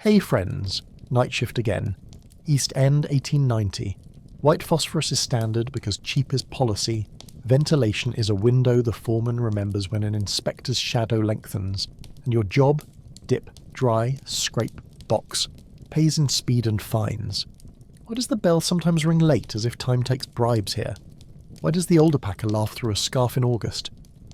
Hey friends, night shift again. East End 1890. White phosphorus is standard because cheap is policy. Ventilation is a window the foreman remembers when an inspector's shadow lengthens. And your job? Dip, dry, scrape, box. Pays in speed and fines. Why does the bell sometimes ring late as if time takes bribes here? Why does the older packer laugh through a scarf in August?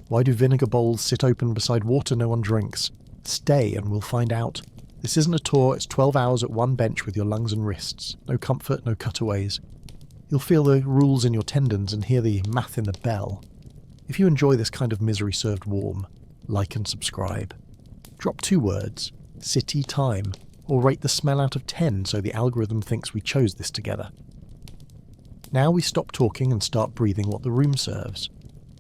Why do vinegar bowls sit open beside water no one drinks? Stay and we'll find out. This isn't a tour, it's 12 hours at one bench with your lungs and wrists. No comfort, no cutaways. You'll feel the rules in your tendons and hear the math in the bell. If you enjoy this kind of misery served warm, like and subscribe. Drop 2 words, city time, or rate the smell out of 10 so the algorithm thinks we chose this together. Now we stop talking and start breathing what the room serves.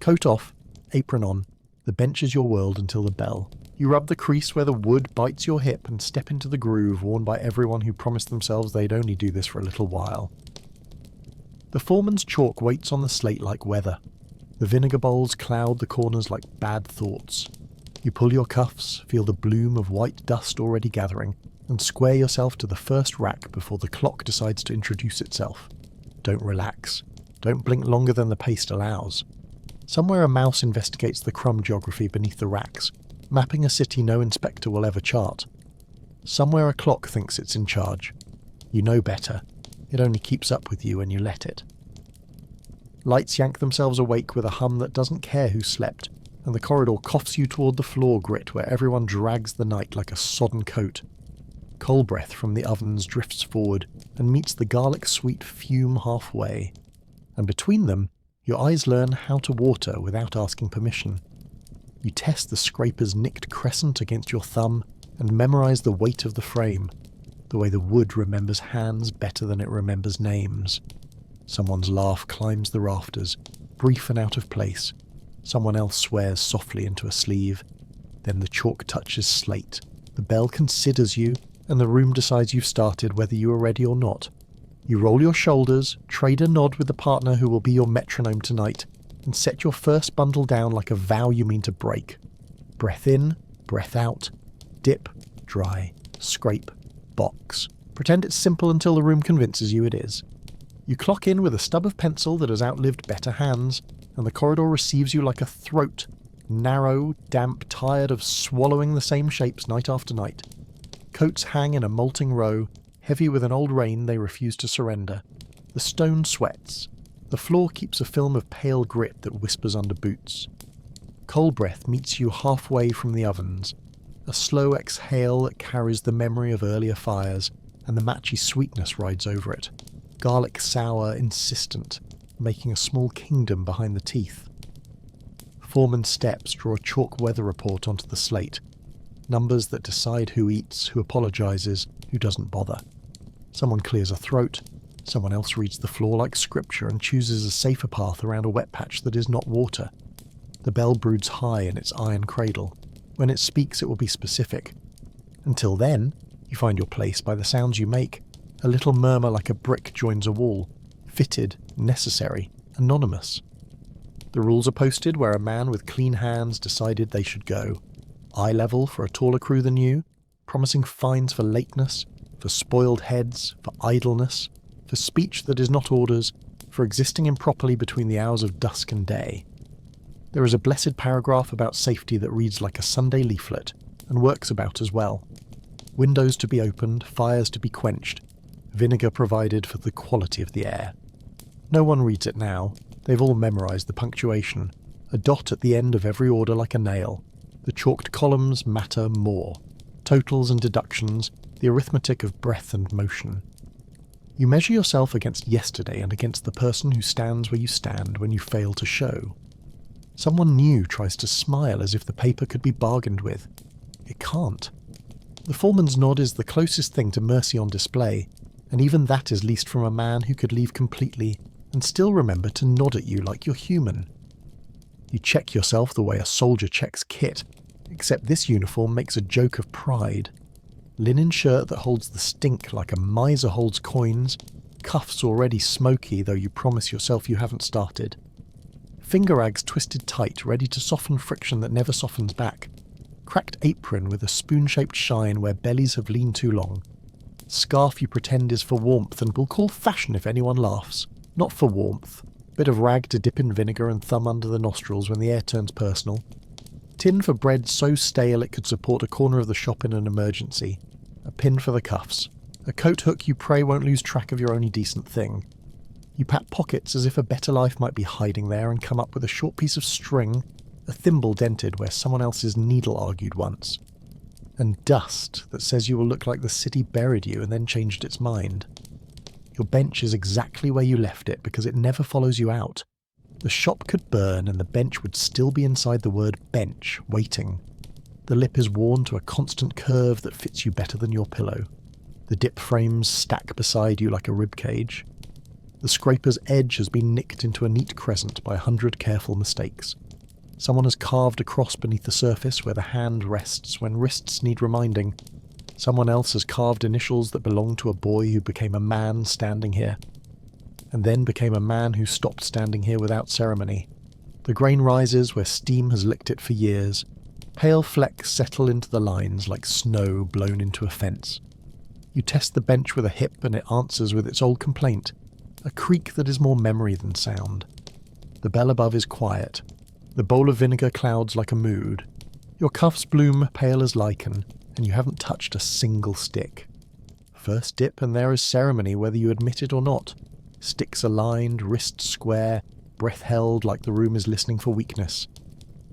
Coat off, apron on, the bench is your world until the bell. You rub the crease where the wood bites your hip and step into the groove worn by everyone who promised themselves they'd only do this for a little while. The foreman's chalk waits on the slate like weather. The vinegar bowls cloud the corners like bad thoughts. You pull your cuffs, feel the bloom of white dust already gathering, and square yourself to the first rack before the clock decides to introduce itself. Don't relax. Don't blink longer than the pace allows. Somewhere a mouse investigates the crumb geography beneath the racks, mapping a city no inspector will ever chart. Somewhere a clock thinks it's in charge. You know better. It only keeps up with you when you let it. Lights yank themselves awake with a hum that doesn't care who slept, and the corridor coughs you toward the floor grit where everyone drags the night like a sodden coat. Coal breath from the ovens drifts forward and meets the garlic-sweet fume halfway, and between them, your eyes learn how to water without asking permission. You test the scraper's nicked crescent against your thumb and memorize the weight of the frame, the way the wood remembers hands better than it remembers names. Someone's laugh climbs the rafters, brief and out of place. Someone else swears softly into a sleeve. Then the chalk touches slate. The bell considers you, and the room decides you've started whether you are ready or not. You roll your shoulders, trade a nod with the partner who will be your metronome tonight, and set your first bundle down like a vow you mean to break. Breath in, breath out, dip, dry, scrape, box. Pretend it's simple until the room convinces you it is. You clock in with a stub of pencil that has outlived better hands, and the corridor receives you like a throat, narrow, damp, tired of swallowing the same shapes night after night. Coats hang in a molting row, heavy with an old rain they refuse to surrender. The stone sweats. The floor keeps a film of pale grit that whispers under boots. Coal breath meets you halfway from the ovens, a slow exhale that carries the memory of earlier fires, and the matchy sweetness rides over it. Garlic sour, insistent, making a small kingdom behind the teeth. Foreman's steps draw a chalk weather report onto the slate. Numbers that decide who eats, who apologizes, who doesn't bother. Someone clears a throat. Someone else reads the floor like scripture and chooses a safer path around a wet patch that is not water. The bell broods high in its iron cradle. When it speaks, it will be specific. Until then, you find your place by the sounds you make. A little murmur like a brick joins a wall. Fitted, necessary, anonymous. The rules are posted where a man with clean hands decided they should go. Eye level for a taller crew than you, promising fines for lateness, for spoiled heads, for idleness, for speech that is not orders, for existing improperly between the hours of dusk and day. There is a blessed paragraph about safety that reads like a Sunday leaflet, and works about as well. Windows to be opened, fires to be quenched, vinegar provided for the quality of the air. No one reads it now. They've all memorized the punctuation, a dot at the end of every order like a nail. The chalked columns matter more. Totals and deductions, the arithmetic of breath and motion. You measure yourself against yesterday and against the person who stands where you stand when you fail to show. Someone new tries to smile as if the paper could be bargained with. It can't. The foreman's nod is the closest thing to mercy on display, and even that is leased from a man who could leave completely and still remember to nod at you like you're human. You check yourself the way a soldier checks kit, except this uniform makes a joke of pride. Linen shirt that holds the stink like a miser holds coins, cuffs already smoky though you promise yourself you haven't started. Finger rags twisted tight, ready to soften friction that never softens back. Cracked apron with a spoon-shaped shine where bellies have leaned too long. Scarf you pretend is for warmth and will call fashion if anyone laughs. Not for warmth. Bit of rag to dip in vinegar and thumb under the nostrils when the air turns personal. Tin for bread so stale it could support a corner of the shop in an emergency. A pin for the cuffs. A coat hook you pray won't lose track of your only decent thing. You pat pockets as if a better life might be hiding there and come up with a short piece of string, a thimble dented where someone else's needle argued once. And dust that says you will look like the city buried you and then changed its mind. Your bench is exactly where you left it because it never follows you out. The shop could burn and the bench would still be inside the word bench, waiting. The lip is worn to a constant curve that fits you better than your pillow. The dip frames stack beside you like a ribcage. The scraper's edge has been nicked into a neat crescent by 100 careful mistakes. Someone has carved a cross beneath the surface where the hand rests when wrists need reminding. Someone else has carved initials that belong to a boy who became a man standing here. And then became a man who stopped standing here without ceremony. The grain rises where steam has licked it for years. Pale flecks settle into the lines like snow blown into a fence. You test the bench with a hip and it answers with its old complaint, a creak that is more memory than sound. The bell above is quiet. The bowl of vinegar clouds like a mood. Your cuffs bloom pale as lichen, and you haven't touched a single stick. First dip and there is ceremony whether you admit it or not. Sticks aligned, wrists square, breath held like the room is listening for weakness.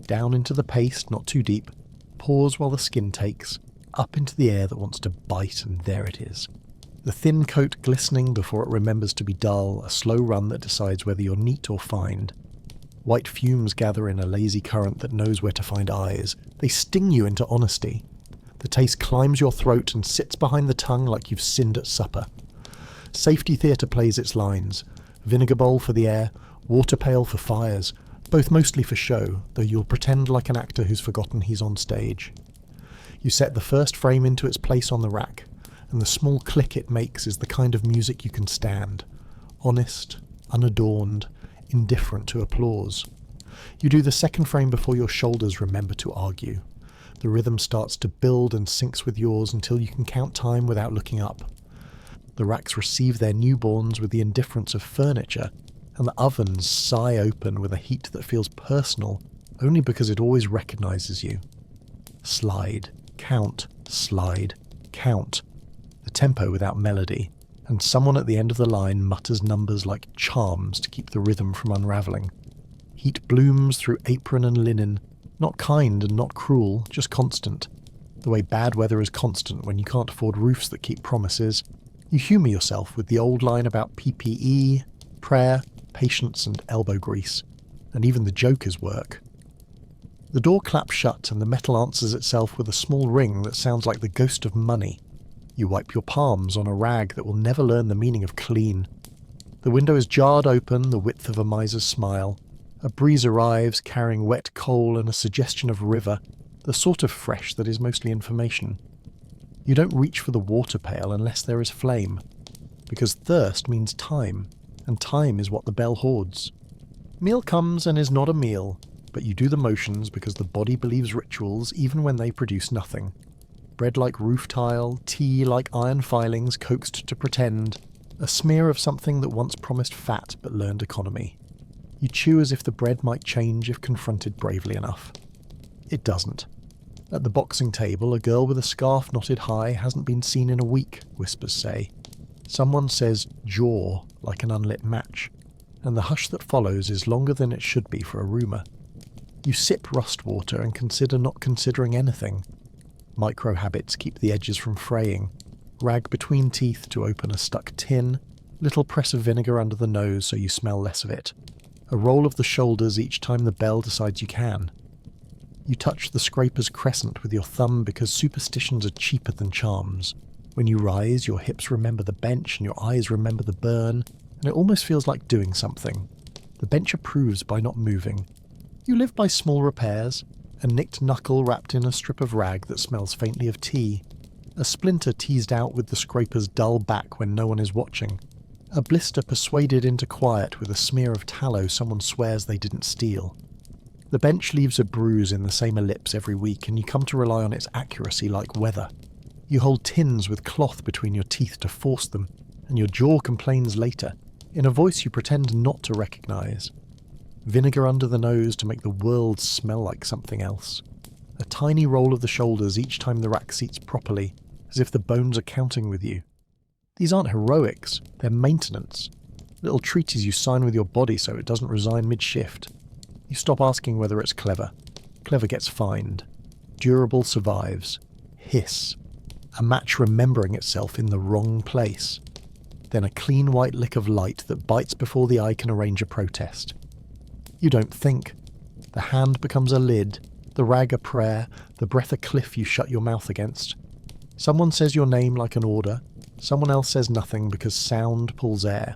Down into the paste, not too deep. Pause while the skin takes. Up into the air that wants to bite, and there it is. The thin coat glistening before it remembers to be dull, a slow run that decides whether you're neat or fined. White fumes gather in a lazy current that knows where to find eyes. They sting you into honesty. The taste climbs your throat and sits behind the tongue like you've sinned at supper. Safety theatre plays its lines. Vinegar bowl for the air, water pail for fires, both mostly for show, though you'll pretend like an actor who's forgotten he's on stage. You set the first frame into its place on the rack, and the small click it makes is the kind of music you can stand. Honest, unadorned, indifferent to applause. You do the second frame before your shoulders remember to argue. The rhythm starts to build and syncs with yours until you can count time without looking up. The racks receive their newborns with the indifference of furniture, and the ovens sigh open with a heat that feels personal only because it always recognizes you. Slide, count, slide, count. The tempo without melody, and someone at the end of the line mutters numbers like charms to keep the rhythm from unraveling. Heat blooms through apron and linen, not kind and not cruel, just constant. The way bad weather is constant when you can't afford roofs that keep promises. You humour yourself with the old line about PPE, prayer, patience and elbow grease, and even the joker's work. The door claps shut and the metal answers itself with a small ring that sounds like the ghost of money. You wipe your palms on a rag that will never learn the meaning of clean. The window is jarred open, the width of a miser's smile. A breeze arrives, carrying wet coal and a suggestion of river, the sort of fresh that is mostly information. You don't reach for the water pail unless there is flame, because thirst means time, and time is what the bell hoards. Meal comes and is not a meal, but you do the motions because the body believes rituals even when they produce nothing. Bread like roof tile, tea like iron filings coaxed to pretend, a smear of something that once promised fat but learned economy. You chew as if the bread might change if confronted bravely enough. It doesn't. At the boxing table, a girl with a scarf knotted high hasn't been seen in a week, whispers say. Someone says jaw like an unlit match, and the hush that follows is longer than it should be for a rumour. You sip rust water and consider not considering anything. Micro habits keep the edges from fraying. Rag between teeth to open a stuck tin, little press of vinegar under the nose so you smell less of it. A roll of the shoulders each time the bell decides you can. You touch the scraper's crescent with your thumb because superstitions are cheaper than charms. When you rise, your hips remember the bench and your eyes remember the burn, and it almost feels like doing something. The bench approves by not moving. You live by small repairs, a nicked knuckle wrapped in a strip of rag that smells faintly of tea, a splinter teased out with the scraper's dull back when no one is watching, a blister persuaded into quiet with a smear of tallow someone swears they didn't steal. The bench leaves a bruise in the same ellipse every week, and you come to rely on its accuracy like weather. You hold tins with cloth between your teeth to force them, and your jaw complains later, in a voice you pretend not to recognise. Vinegar under the nose to make the world smell like something else. A tiny roll of the shoulders each time the rack seats properly, as if the bones are counting with you. These aren't heroics, they're maintenance. Little treaties you sign with your body so it doesn't resign mid-shift. You stop asking whether it's clever. Clever gets fined. Durable survives. Hiss. A match remembering itself in the wrong place. Then a clean white lick of light that bites before the eye can arrange a protest. You don't think. The hand becomes a lid, the rag a prayer, the breath a cliff you shut your mouth against. Someone says your name like an order, someone else says nothing because sound pulls air.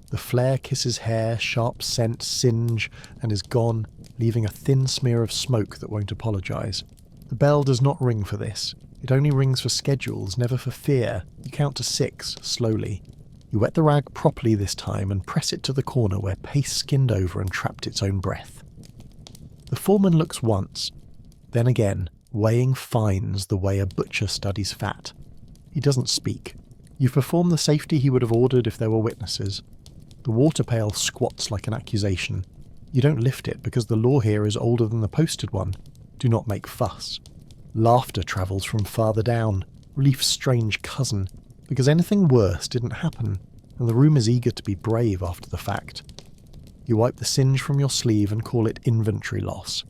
The flare kisses hair, sharp scent, singe, and is gone, leaving a thin smear of smoke that won't apologise. The bell does not ring for this. It only rings for schedules, never for fear. You count to 6, slowly. You wet the rag properly this time and press it to the corner where paste skinned over and trapped its own breath. The foreman looks once, then again, weighing fines the way a butcher studies fat. He doesn't speak. You perform the safety he would have ordered if there were witnesses. The water pail squats like an accusation. You don't lift it because the law here is older than the posted one. Do not make fuss. Laughter travels from farther down, relief's strange cousin, because anything worse didn't happen, and the room is eager to be brave after the fact. You wipe the singe from your sleeve and call it inventory loss.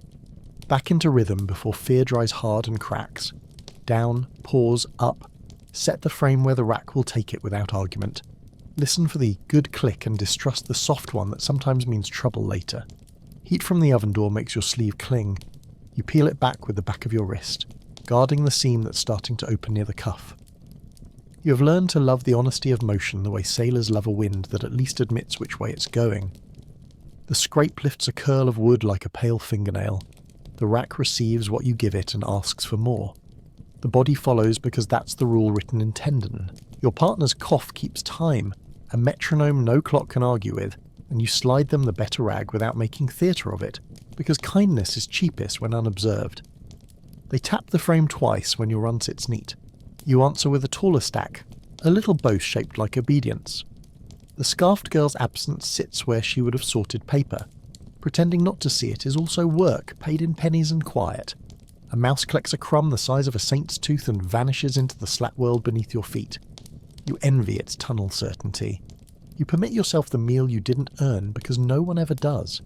Back into rhythm before fear dries hard and cracks. Down, pause, up. Set the frame where the rack will take it without argument. Listen for the good click and distrust the soft one that sometimes means trouble later. Heat from the oven door makes your sleeve cling. You peel it back with the back of your wrist, guarding the seam that's starting to open near the cuff. You have learned to love the honesty of motion the way sailors love a wind that at least admits which way it's going. The scrape lifts a curl of wood like a pale fingernail. The rack receives what you give it and asks for more. The body follows because that's the rule written in tendon. Your partner's cough keeps time, a metronome no clock can argue with, and you slide them the better rag without making theatre of it, because kindness is cheapest when unobserved. They tap the frame twice when your run sits neat. You answer with a taller stack, a little boast shaped like obedience. The scarfed girl's absence sits where she would have sorted paper. Pretending not to see it is also work, paid in pennies and quiet. A mouse collects a crumb the size of a saint's tooth and vanishes into the slat world beneath your feet. You envy its tunnel certainty. You permit yourself the meal you didn't earn because no one ever does.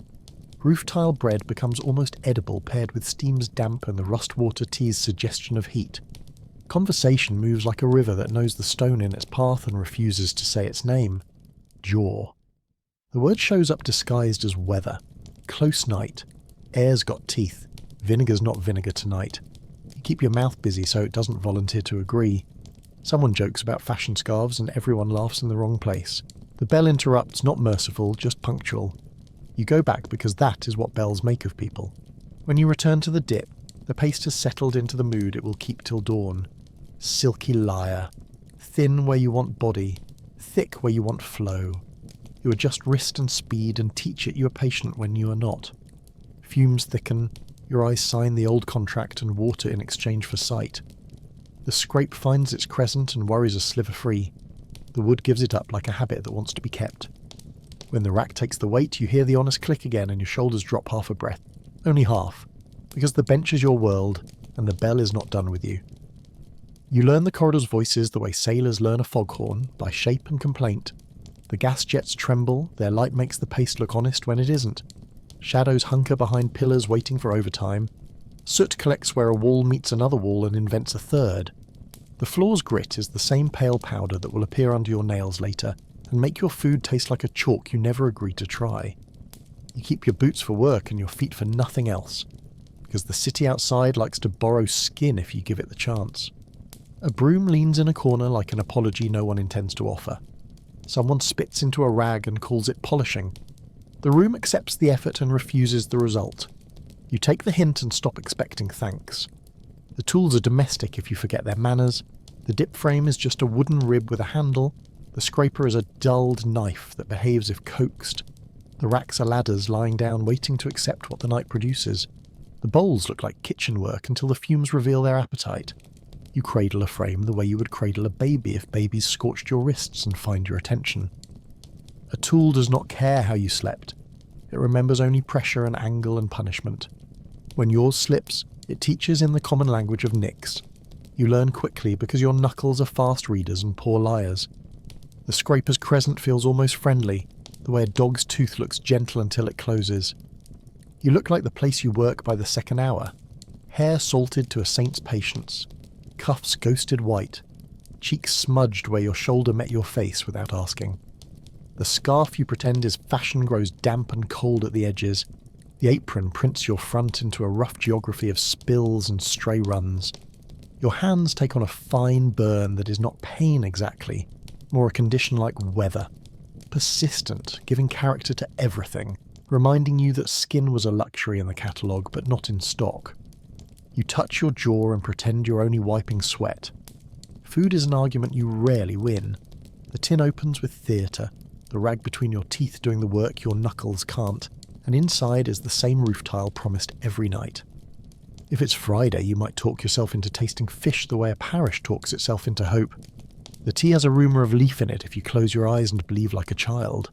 Roof tile bread becomes almost edible paired with steam's damp and the rust water tea's suggestion of heat. Conversation moves like a river that knows the stone in its path and refuses to say its name. Jaw. The word shows up disguised as weather. Close night. Air's got teeth. Vinegar's not vinegar tonight. You keep your mouth busy so it doesn't volunteer to agree. Someone jokes about fashion scarves and everyone laughs in the wrong place. The bell interrupts, not merciful, just punctual. You go back because that is what bells make of people. When you return to the dip, the paste has settled into the mood it will keep till dawn. Silky liar. Thin where you want body. Thick where you want flow. You adjust wrist and speed and teach it you are patient when you are not. Fumes thicken. Your eyes sign the old contract and water in exchange for sight. The scrape finds its crescent and worries a sliver free. The wood gives it up like a habit that wants to be kept. When the rack takes the weight, you hear the honest click again and your shoulders drop half a breath. Only half, because the bench is your world and the bell is not done with you. You learn the corridor's voices the way sailors learn a foghorn, by shape and complaint. The gas jets tremble, their light makes the paste look honest when it isn't. Shadows hunker behind pillars waiting for overtime. Soot collects where a wall meets another wall and invents a third. The floor's grit is the same pale powder that will appear under your nails later and make your food taste like a chalk you never agreed to try. You keep your boots for work and your feet for nothing else, because the city outside likes to borrow skin if you give it the chance. A broom leans in a corner like an apology no one intends to offer. Someone spits into a rag and calls it polishing. The room accepts the effort and refuses the result. You take the hint and stop expecting thanks. The tools are domestic if you forget their manners. The dip frame is just a wooden rib with a handle. The scraper is a dulled knife that behaves if coaxed. The racks are ladders lying down waiting to accept what the night produces. The bowls look like kitchen work until the fumes reveal their appetite. You cradle a frame the way you would cradle a baby if babies scorched your wrists and fined your attention. A tool does not care how you slept. It remembers only pressure and angle and punishment. When yours slips, it teaches in the common language of nicks. You learn quickly because your knuckles are fast readers and poor liars. The scraper's crescent feels almost friendly, the way a dog's tooth looks gentle until it closes. You look like the place you work by the second hour. Hair salted to a saint's patience. Cuffs ghosted white. Cheeks smudged where your shoulder met your face without asking. The scarf you pretend is fashion grows damp and cold at the edges. The apron prints your front into a rough geography of spills and stray runs. Your hands take on a fine burn that is not pain exactly, more a condition like weather. Persistent, giving character to everything, reminding you that skin was a luxury in the catalogue but not in stock. You touch your jaw and pretend you're only wiping sweat. Food is an argument you rarely win. The tin opens with theatre, the rag between your teeth doing the work your knuckles can't, and inside is the same roof tile promised every night. If it's Friday, you might talk yourself into tasting fish the way a parish talks itself into hope. The tea has a rumour of leaf in it if you close your eyes and believe like a child.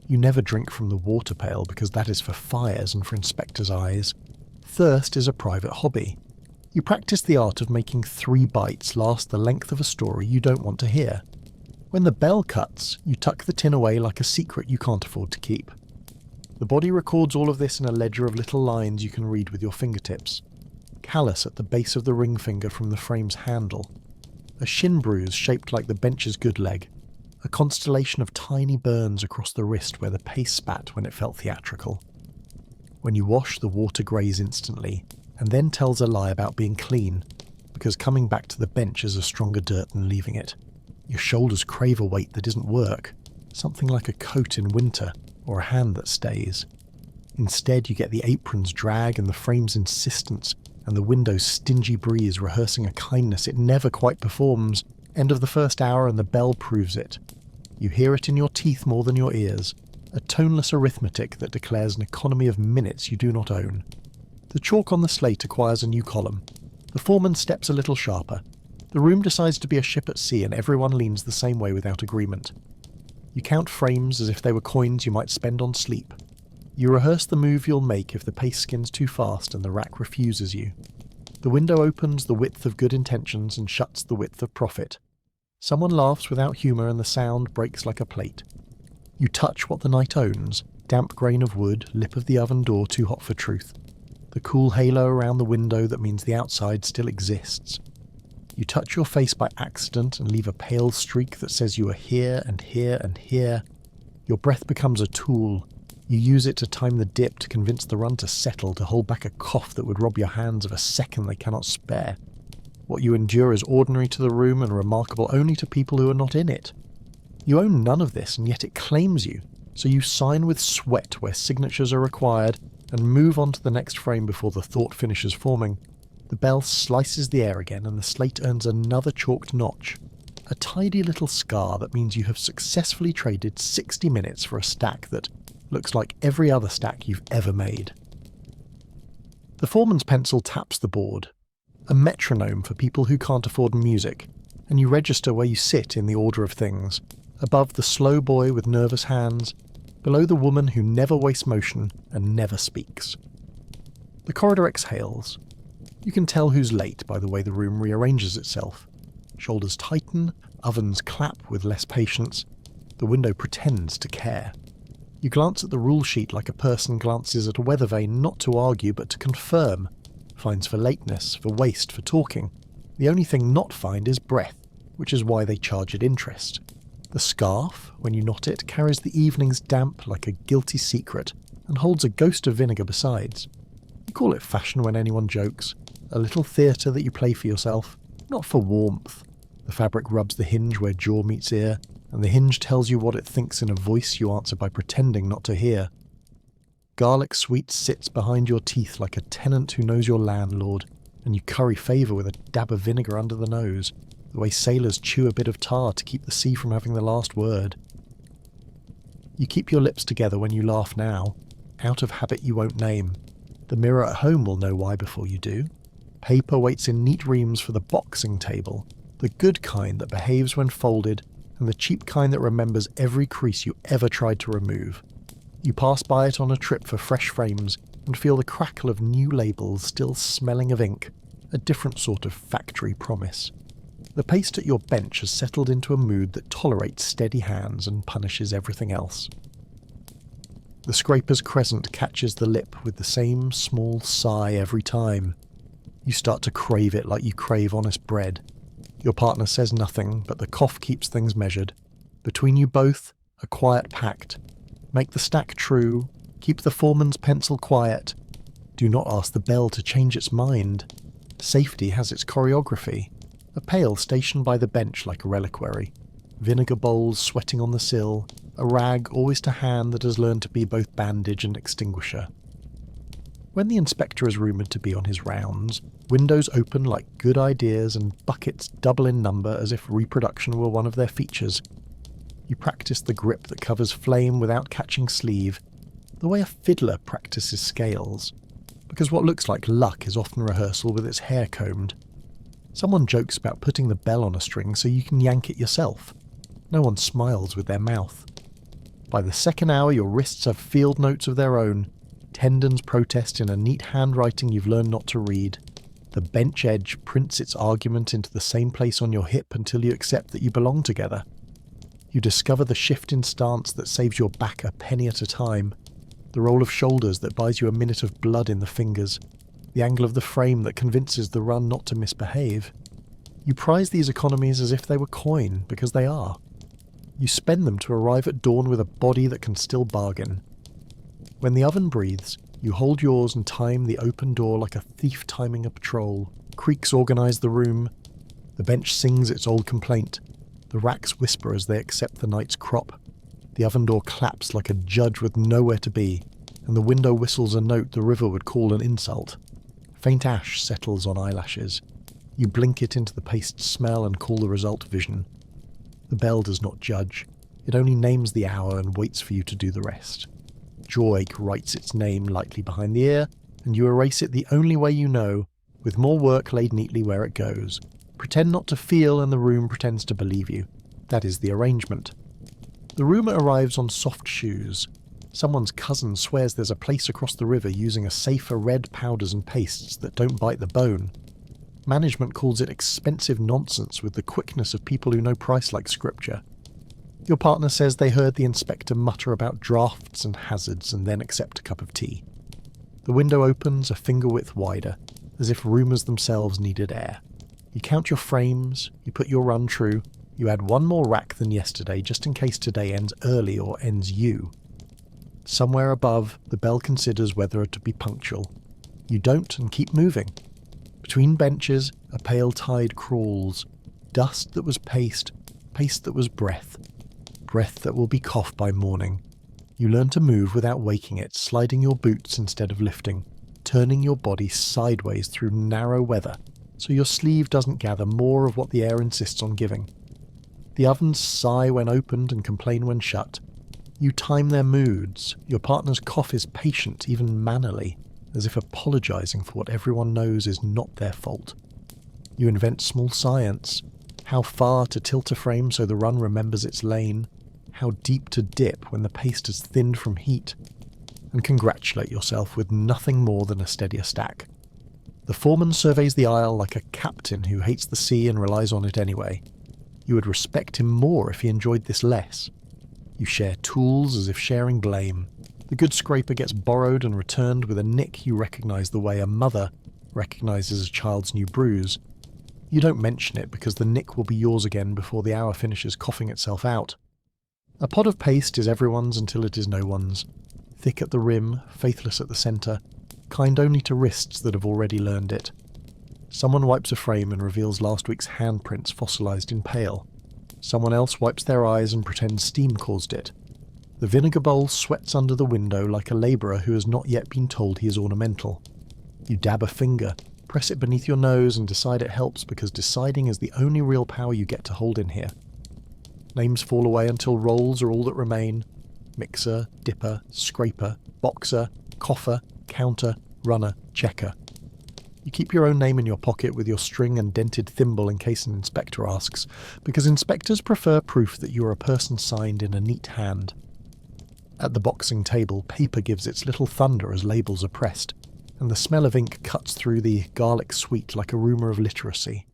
You never drink from the water pail because that is for fires and for inspectors' eyes. Thirst is a private hobby. You practice the art of making 3 bites last the length of a story you don't want to hear. When the bell cuts, you tuck the tin away like a secret you can't afford to keep. The body records all of this in a ledger of little lines you can read with your fingertips. Callus at the base of the ring finger from the frame's handle. A shin bruise shaped like the bench's good leg. A constellation of tiny burns across the wrist where the paste spat when it felt theatrical. When you wash, the water greys instantly, and then tells a lie about being clean, because coming back to the bench is a stronger dirt than leaving it. Your shoulders crave a weight that isn't work, something like a coat in winter, or a hand that stays. Instead, you get the apron's drag and the frame's insistence, and the window's stingy breeze rehearsing a kindness it never quite performs. End of the first hour and the bell proves it. You hear it in your teeth more than your ears, a toneless arithmetic that declares an economy of minutes you do not own. The chalk on the slate acquires a new column. The foreman steps a little sharper. The room decides to be a ship at sea and everyone leans the same way without agreement. You count frames as if they were coins you might spend on sleep. You rehearse the move you'll make if the pace skins too fast and the rack refuses you. The window opens the width of good intentions and shuts the width of profit. Someone laughs without humour and the sound breaks like a plate. You touch what the night owns, damp grain of wood, lip of the oven door too hot for truth. The cool halo around the window that means the outside still exists. You touch your face by accident and leave a pale streak that says you are here and here and here. Your breath becomes a tool. You use it to time the dip to convince the run to settle, to hold back a cough that would rob your hands of a second they cannot spare. What you endure is ordinary to the room and remarkable only to people who are not in it. You own none of this and yet it claims you, so you sign with sweat where signatures are required and move on to the next frame before the thought finishes forming. The bell slices the air again and the slate earns another chalked notch. A tidy little scar that means you have successfully traded 60 minutes for a stack that looks like every other stack you've ever made. The foreman's pencil taps the board. A metronome for people who can't afford music, and you register where you sit in the order of things, above the slow boy with nervous hands, below the woman who never wastes motion and never speaks. The corridor exhales. You can tell who's late by the way the room rearranges itself. Shoulders tighten, ovens clap with less patience. The window pretends to care. You glance at the rule sheet like a person glances at a weather vane not to argue but to confirm. Fines for lateness, for waste, for talking. The only thing not fined is breath, which is why they charge it interest. The scarf, when you knot it, carries the evening's damp like a guilty secret and holds a ghost of vinegar besides. You call it fashion when anyone jokes. A little theatre that you play for yourself, not for warmth. The fabric rubs the hinge where jaw meets ear, and the hinge tells you what it thinks in a voice you answer by pretending not to hear. Garlic sweet sits behind your teeth like a tenant who knows your landlord, and you curry favour with a dab of vinegar under the nose, the way sailors chew a bit of tar to keep the sea from having the last word. You keep your lips together when you laugh now. Out of habit you won't name. The mirror at home will know why before you do. Paper waits in neat reams for the boxing table, the good kind that behaves when folded, and the cheap kind that remembers every crease you ever tried to remove. You pass by it on a trip for fresh frames and feel the crackle of new labels still smelling of ink, a different sort of factory promise. The paste at your bench has settled into a mood that tolerates steady hands and punishes everything else. The scraper's crescent catches the lip with the same small sigh every time. You start to crave it like you crave honest bread. Your partner says nothing, but the cough keeps things measured. Between you both, a quiet pact. Make the stack true, keep the foreman's pencil quiet. Do not ask the bell to change its mind. Safety has its choreography. A pail stationed by the bench like a reliquary. Vinegar bowls sweating on the sill. A rag always to hand that has learned to be both bandage and extinguisher. When the inspector is rumoured to be on his rounds, windows open like good ideas and buckets double in number as if reproduction were one of their features. You practice the grip that covers flame without catching sleeve, the way a fiddler practices scales, because what looks like luck is often rehearsal with its hair combed. Someone jokes about putting the bell on a string so you can yank it yourself. No one smiles with their mouth. By the second hour your wrists have field notes of their own, tendons protest in a neat handwriting you've learned not to read. The bench edge prints its argument into the same place on your hip until you accept that you belong together. You discover the shift in stance that saves your back a penny at a time, the roll of shoulders that buys you a minute of blood in the fingers, the angle of the frame that convinces the run not to misbehave. You prize these economies as if they were coin, because they are. You spend them to arrive at dawn with a body that can still bargain. When the oven breathes, you hold yours and time the open door like a thief timing a patrol. Creaks organise the room. The bench sings its old complaint. The racks whisper as they accept the night's crop. The oven door claps like a judge with nowhere to be, and the window whistles a note the river would call an insult. Faint ash settles on eyelashes. You blink it into the paste smell and call the result vision. The bell does not judge. It only names the hour and waits for you to do the rest. Jawache writes its name lightly behind the ear, and you erase it the only way you know, with more work laid neatly where it goes. Pretend not to feel and the room pretends to believe you. That is the arrangement. The rumour arrives on soft shoes. Someone's cousin swears there's a place across the river using a safer red powders and pastes that don't bite the bone. Management calls it expensive nonsense with the quickness of people who know price like scripture. Your partner says they heard the inspector mutter about drafts and hazards and then accept a cup of tea. The window opens a finger width wider, as if rumours themselves needed air. You count your frames, you put your run true, you add one more rack than yesterday just in case today ends early or ends you. Somewhere above, the bell considers whether to be punctual. You don't and keep moving. Between benches, a pale tide crawls. Dust that was paste, paste that was breath. Breath that will be cough by morning. You learn to move without waking it, sliding your boots instead of lifting, turning your body sideways through narrow weather, so your sleeve doesn't gather more of what the air insists on giving. The ovens sigh when opened and complain when shut. You time their moods. Your partner's cough is patient, even mannerly, as if apologising for what everyone knows is not their fault. You invent small science. How far to tilt a frame so the run remembers its lane. How deep to dip when the paste has thinned from heat. And congratulate yourself with nothing more than a steadier stack. The foreman surveys the aisle like a captain who hates the sea and relies on it anyway. You would respect him more if he enjoyed this less. You share tools as if sharing blame. The good scraper gets borrowed and returned with a nick you recognise the way a mother recognises a child's new bruise. You don't mention it because the nick will be yours again before the hour finishes coughing itself out. A pot of paste is everyone's until it is no one's. Thick at the rim, faithless at the centre, kind only to wrists that have already learned it. Someone wipes a frame and reveals last week's handprints fossilised in pale. Someone else wipes their eyes and pretends steam caused it. The vinegar bowl sweats under the window like a labourer who has not yet been told he is ornamental. You dab a finger, press it beneath your nose and decide it helps because deciding is the only real power you get to hold in here. Names fall away until rolls are all that remain. mixer, dipper, scraper, boxer, coffer, counter, runner, checker. You keep your own name in your pocket with your string and dented thimble in case an inspector asks, because inspectors prefer proof that you are a person signed in a neat hand. At the boxing table, paper gives its little thunder as labels are pressed, and the smell of ink cuts through the garlic sweet like a rumour of literacy.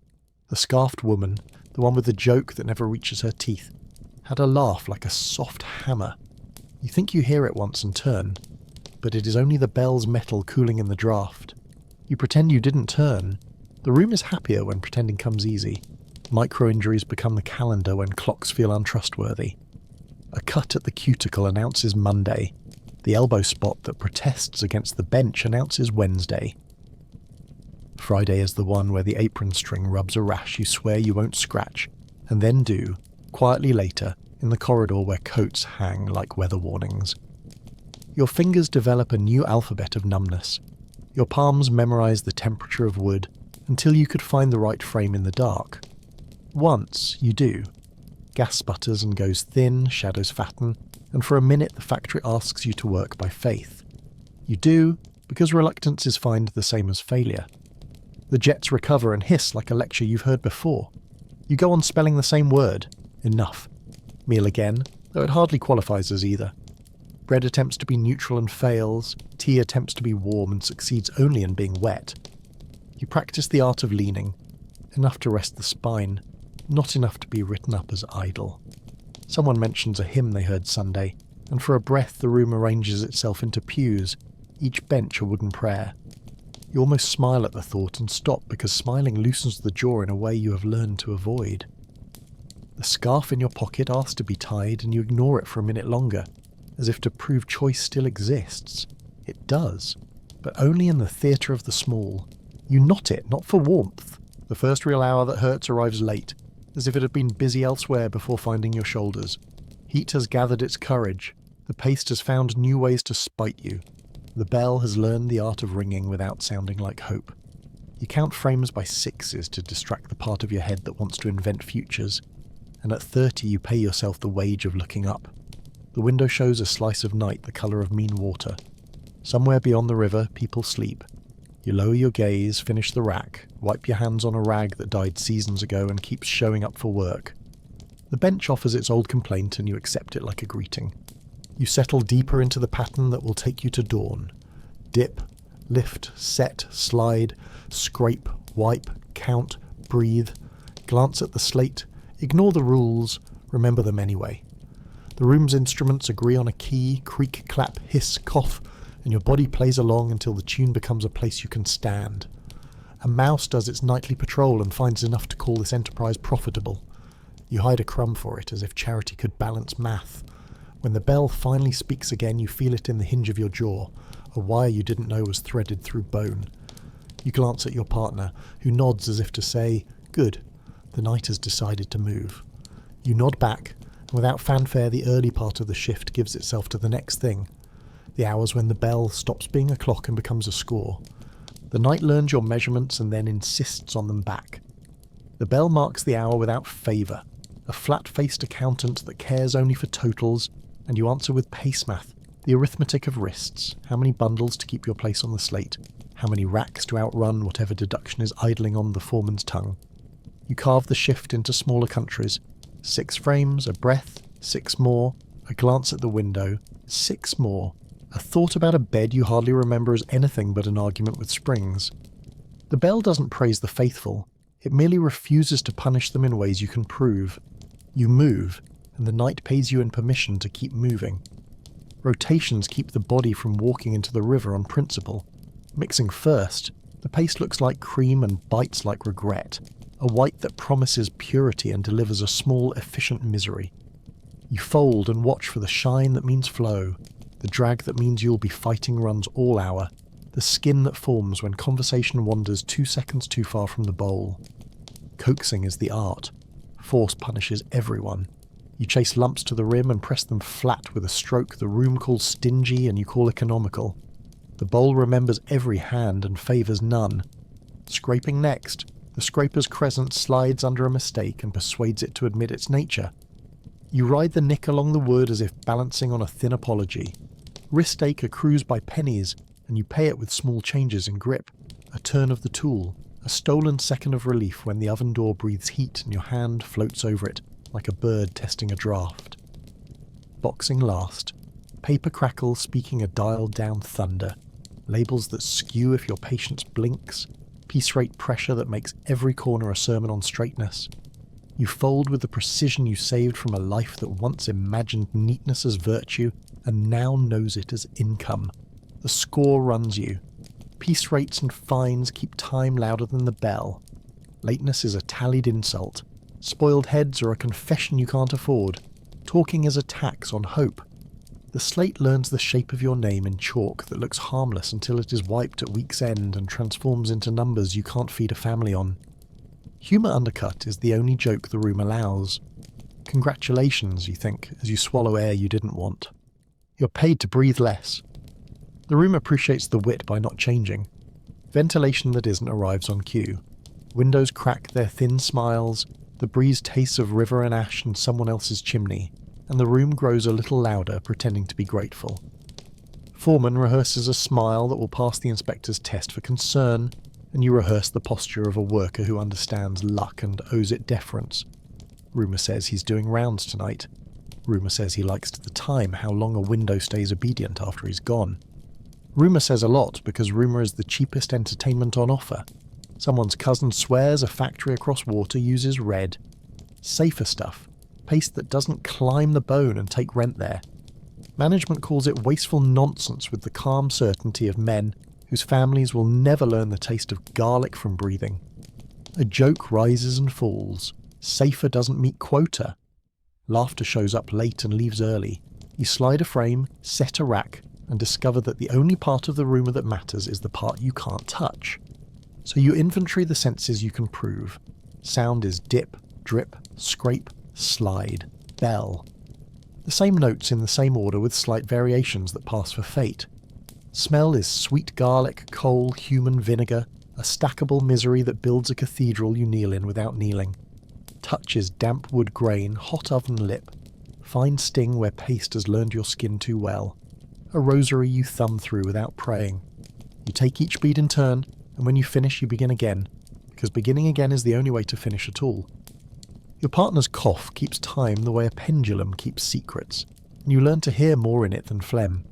The scarfed woman, the one with the joke that never reaches her teeth, had a laugh like a soft hammer. You think you hear it once and turn, but it is only the bell's metal cooling in the draught. You pretend you didn't turn. The room is happier when pretending comes easy. Micro-injuries become the calendar when clocks feel untrustworthy. A cut at the cuticle announces Monday. The elbow spot that protests against the bench announces Wednesday. Friday is the one where the apron string rubs a rash you swear you won't scratch, and then do, quietly later, in the corridor where coats hang like weather warnings. Your fingers develop a new alphabet of numbness. Your palms memorize the temperature of wood until you could find the right frame in the dark. Once you do. Gas sputters and goes thin, shadows fatten, and for a minute the factory asks you to work by faith. You do, because reluctance is fined the same as failure. The jets recover and hiss like a lecture you've heard before. You go on spelling the same word, enough. Meal again, though it hardly qualifies as either. Bread attempts to be neutral and fails, tea attempts to be warm and succeeds only in being wet. You practice the art of leaning, enough to rest the spine, not enough to be written up as idle. Someone mentions a hymn they heard Sunday, and for a breath the room arranges itself into pews, each bench a wooden prayer. You almost smile at the thought and stop because smiling loosens the jaw in a way you have learned to avoid. The scarf in your pocket asks to be tied and you ignore it for a minute longer, as if to prove choice still exists. It does, but only in the theatre of the small. You knot it, not for warmth. The first real hour that hurts arrives late, as if it had been busy elsewhere before finding your shoulders. Heat has gathered its courage. The paste has found new ways to spite you. The bell has learned the art of ringing without sounding like hope. You count frames by sixes to distract the part of your head that wants to invent futures, and at 30 you pay yourself the wage of looking up. The window shows a slice of night the colour of mean water. Somewhere beyond the river, people sleep. You lower your gaze, finish the rack, wipe your hands on a rag that died seasons ago and keeps showing up for work. The bench offers its old complaint and you accept it like a greeting. You settle deeper into the pattern that will take you to dawn. Dip, lift, set, slide, scrape, wipe, count, breathe, glance at the slate, ignore the rules, remember them anyway. The room's instruments agree on a key, creak, clap, hiss, cough, and your body plays along until the tune becomes a place you can stand. A mouse does its nightly patrol and finds enough to call this enterprise profitable. You hide a crumb for it as if charity could balance math. When the bell finally speaks again, you feel it in the hinge of your jaw, a wire you didn't know was threaded through bone. You glance at your partner, who nods as if to say, "Good, the night has decided to move." You nod back, and without fanfare the early part of the shift gives itself to the next thing. The hours when the bell stops being a clock and becomes a score. The night learns your measurements and then insists on them back. The bell marks the hour without favour, a flat-faced accountant that cares only for totals, and you answer with pace math, the arithmetic of wrists, how many bundles to keep your place on the slate, how many racks to outrun whatever deduction is idling on the foreman's tongue. You carve the shift into smaller countries, 6 frames, a breath, 6 more, a glance at the window, 6 more, a thought about a bed you hardly remember as anything but an argument with springs. The bell doesn't praise the faithful, it merely refuses to punish them in ways you can prove. You move, and the night pays you in permission to keep moving. Rotations keep the body from walking into the river on principle. Mixing first, the paste looks like cream and bites like regret, a white that promises purity and delivers a small, efficient misery. You fold and watch for the shine that means flow, the drag that means you'll be fighting runs all hour, the skin that forms when conversation wanders 2 seconds too far from the bowl. Coaxing is the art. Force punishes everyone. You chase lumps to the rim and press them flat with a stroke the room calls stingy and you call economical. The bowl remembers every hand and favours none. Scraping next, the scraper's crescent slides under a mistake and persuades it to admit its nature. You ride the nick along the wood as if balancing on a thin apology. Wrist ache accrues by pennies, and you pay it with small changes in grip. A turn of the tool, a stolen second of relief when the oven door breathes heat and your hand floats over it, like a bird testing a draft. Boxing last. Paper crackle speaking a dialed-down thunder. Labels that skew if your patience blinks. Piece rate pressure that makes every corner a sermon on straightness. You fold with the precision you saved from a life that once imagined neatness as virtue and now knows it as income. The score runs you. Piece rates and fines keep time louder than the bell. Lateness is a tallied insult. Spoiled heads are a confession you can't afford. Talking is a tax on hope. The slate learns the shape of your name in chalk that looks harmless until it is wiped at week's end and transforms into numbers you can't feed a family on. Humour undercut is the only joke the room allows. Congratulations, you think, as you swallow air you didn't want. You're paid to breathe less. The room appreciates the wit by not changing. Ventilation that isn't arrives on cue. Windows crack their thin smiles, the breeze tastes of river and ash in someone else's chimney, and the room grows a little louder, pretending to be grateful. Foreman rehearses a smile that will pass the inspector's test for concern, and you rehearse the posture of a worker who understands luck and owes it deference. Rumour says he's doing rounds tonight. Rumour says he likes to the time how long a window stays obedient after he's gone. Rumour says a lot because rumour is the cheapest entertainment on offer. Someone's cousin swears a factory across water uses red. Safer stuff. Paste that doesn't climb the bone and take rent there. Management calls it wasteful nonsense with the calm certainty of men whose families will never learn the taste of garlic from breathing. A joke rises and falls. Safer doesn't meet quota. Laughter shows up late and leaves early. You slide a frame, set a rack, and discover that the only part of the rumour that matters is the part you can't touch. So you inventory the senses you can prove. Sound is dip, drip, scrape, slide, bell. The same notes in the same order with slight variations that pass for fate. Smell is sweet garlic, coal, human vinegar, a stackable misery that builds a cathedral you kneel in without kneeling. Touch is damp wood grain, hot oven lip, fine sting where paste has learned your skin too well. A rosary you thumb through without praying. You take each bead in turn, and when you finish you begin again, because beginning again is the only way to finish at all. Your partner's cough keeps time the way a pendulum keeps secrets, and you learn to hear more in it than phlegm.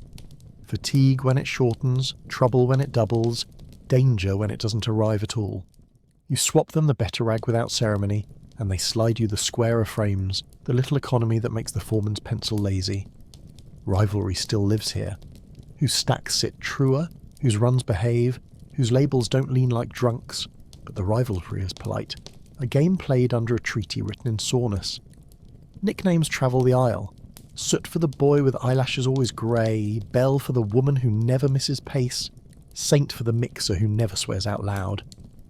Fatigue when it shortens, trouble when it doubles, danger when it doesn't arrive at all. You swap them the better rag without ceremony, and they slide you the square of frames, the little economy that makes the foreman's pencil lazy. Rivalry still lives here. Whose stacks sit truer, whose runs behave, whose labels don't lean like drunks, but the rivalry is polite. A game played under a treaty written in soreness. Nicknames travel the aisle. Soot for the boy with eyelashes always grey, Belle for the woman who never misses pace, Saint for the mixer who never swears out loud.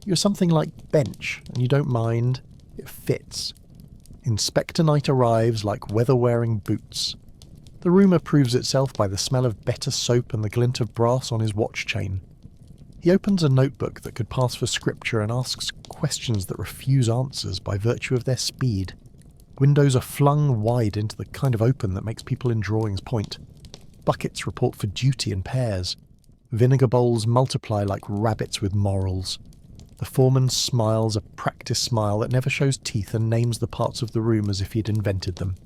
You're something like Bench, and you don't mind. It fits. Inspector Night arrives like weather-wearing boots. The rumour proves itself by the smell of better soap and the glint of brass on his watch chain. He opens a notebook that could pass for scripture and asks questions that refuse answers by virtue of their speed. Windows are flung wide into the kind of open that makes people in drawings point. Buckets report for duty in pairs. Vinegar bowls multiply like rabbits with morals. The foreman smiles a practiced smile that never shows teeth and names the parts of the room as if he'd invented them.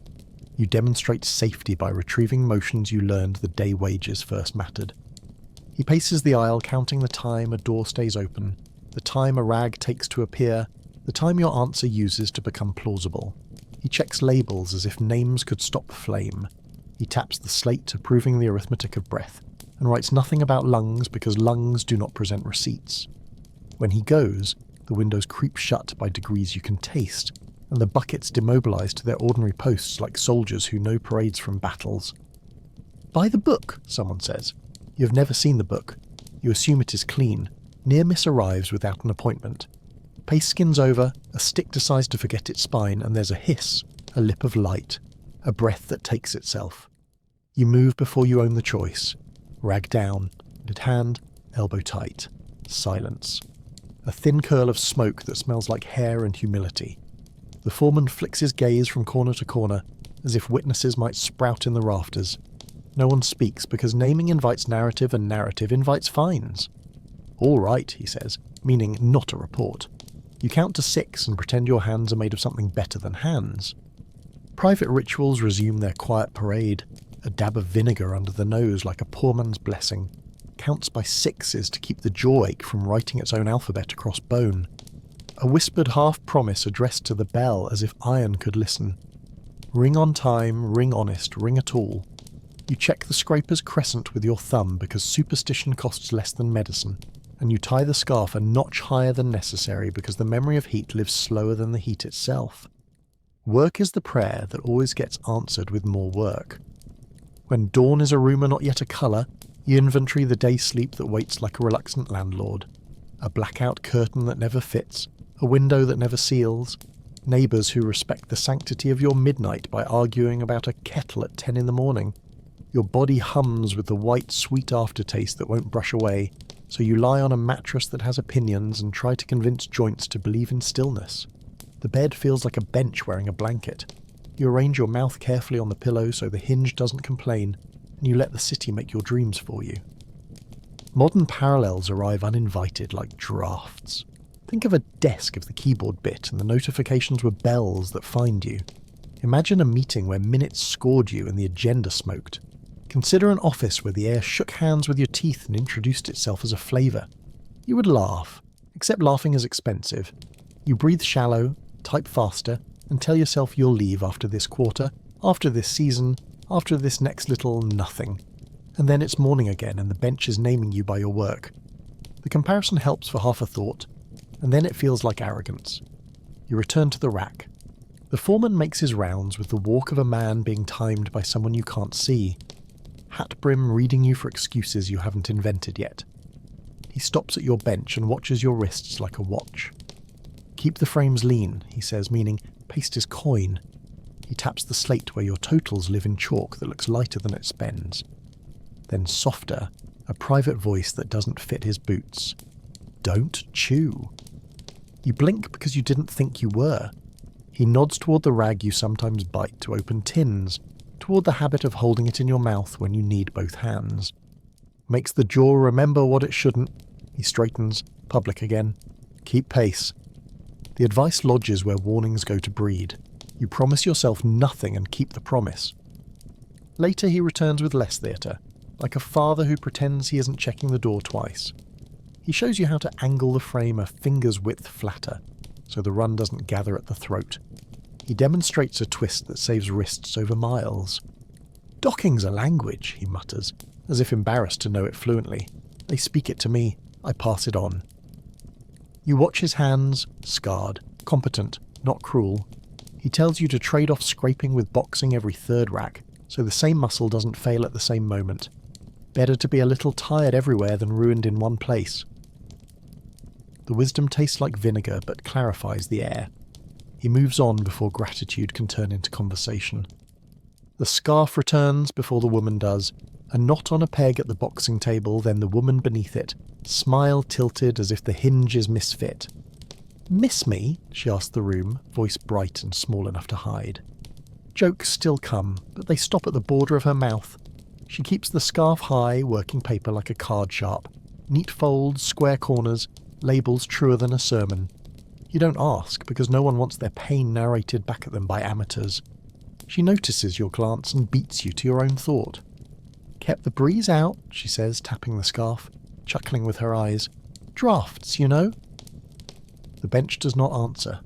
You demonstrate safety by retrieving motions you learned the day wages first mattered. He paces the aisle, counting the time a door stays open, the time a rag takes to appear, the time your answer uses to become plausible. He checks labels as if names could stop flame. He taps the slate, approving the arithmetic of breath, and writes nothing about lungs because lungs do not present receipts. When he goes, the windows creep shut by degrees you can taste, and the buckets demobilise to their ordinary posts like soldiers who know parades from battles. "Buy the book," someone says. You have never seen the book. You assume it is clean. Near miss arrives without an appointment. Paste skins over, a stick decides to forget its spine, and there's a hiss, a lip of light, a breath that takes itself. You move before you own the choice. Rag down, lid hand, elbow tight. Silence. A thin curl of smoke that smells like hair and humility. The foreman flicks his gaze from corner to corner, as if witnesses might sprout in the rafters. No one speaks because naming invites narrative and narrative invites fines. "All right," he says, meaning not a report. You count to 6 and pretend your hands are made of something better than hands. Private rituals resume their quiet parade. A dab of vinegar under the nose like a poor man's blessing. Counts by 6s to keep the jaw ache from writing its own alphabet across bone. A whispered half-promise addressed to the bell as if iron could listen. Ring on time, ring honest, ring at all. You check the scraper's crescent with your thumb because superstition costs less than medicine, and you tie the scarf a notch higher than necessary because the memory of heat lives slower than the heat itself. Work is the prayer that always gets answered with more work. When dawn is a rumour not yet a colour, you inventory the day sleep that waits like a reluctant landlord. A blackout curtain that never fits, a window that never seals, neighbours who respect the sanctity of your midnight by arguing about a kettle at 10 in the morning. Your body hums with the white, sweet aftertaste that won't brush away, so you lie on a mattress that has opinions and try to convince joints to believe in stillness. The bed feels like a bench wearing a blanket. You arrange your mouth carefully on the pillow so the hinge doesn't complain, and you let the city make your dreams for you. Modern parallels arrive uninvited like drafts. Think of a desk if the keyboard bit and the notifications were bells that find you. Imagine a meeting where minutes scored you and the agenda smoked. Consider an office where the air shook hands with your teeth and introduced itself as a flavour. You would laugh, except laughing is expensive. You breathe shallow, type faster, and tell yourself you'll leave after this quarter, after this season, after this next little nothing. And then it's morning again and the bench is naming you by your work. The comparison helps for half a thought, and then it feels like arrogance. You return to the rack. The foreman makes his rounds with the walk of a man being timed by someone you can't see. Hat brim reading you for excuses you haven't invented yet. He stops at your bench and watches your wrists like a watch. "Keep the frames lean," he says, meaning paste his coin. He taps the slate where your totals live in chalk that looks lighter than it spends. Then softer, a private voice that doesn't fit his boots. "Don't chew." You blink because you didn't think you were. He nods toward the rag you sometimes bite to open tins, toward the habit of holding it in your mouth when you need both hands. Makes the jaw remember what it shouldn't. He straightens, public again. "Keep pace." The advice lodges where warnings go to breed. You promise yourself nothing and keep the promise. Later he returns with less theatre, like a father who pretends he isn't checking the door twice. He shows you how to angle the frame a finger's width flatter, so the run doesn't gather at the throat. He demonstrates a twist that saves wrists over miles. "Docking's a language," he mutters, as if embarrassed to know it fluently. "They speak it to me. I pass it on." You watch his hands, scarred, competent, not cruel. He tells you to trade off scraping with boxing every third rack, so the same muscle doesn't fail at the same moment. Better to be a little tired everywhere than ruined in one place. The wisdom tastes like vinegar but clarifies the air. He moves on before gratitude can turn into conversation. The scarf returns before the woman does, a knot on a peg at the boxing table, then the woman beneath it, smile tilted as if the hinge is misfit. "Miss me?" she asks the room, voice bright and small enough to hide. Jokes still come, but they stop at the border of her mouth. She keeps the scarf high, working paper like a card sharp. Neat folds, square corners, labels truer than a sermon. You don't ask, because no one wants their pain narrated back at them by amateurs. She notices your glance and beats you to your own thought. "Kept the breeze out," she says, tapping the scarf, chuckling with her eyes. "Drafts, you know." The bench does not answer.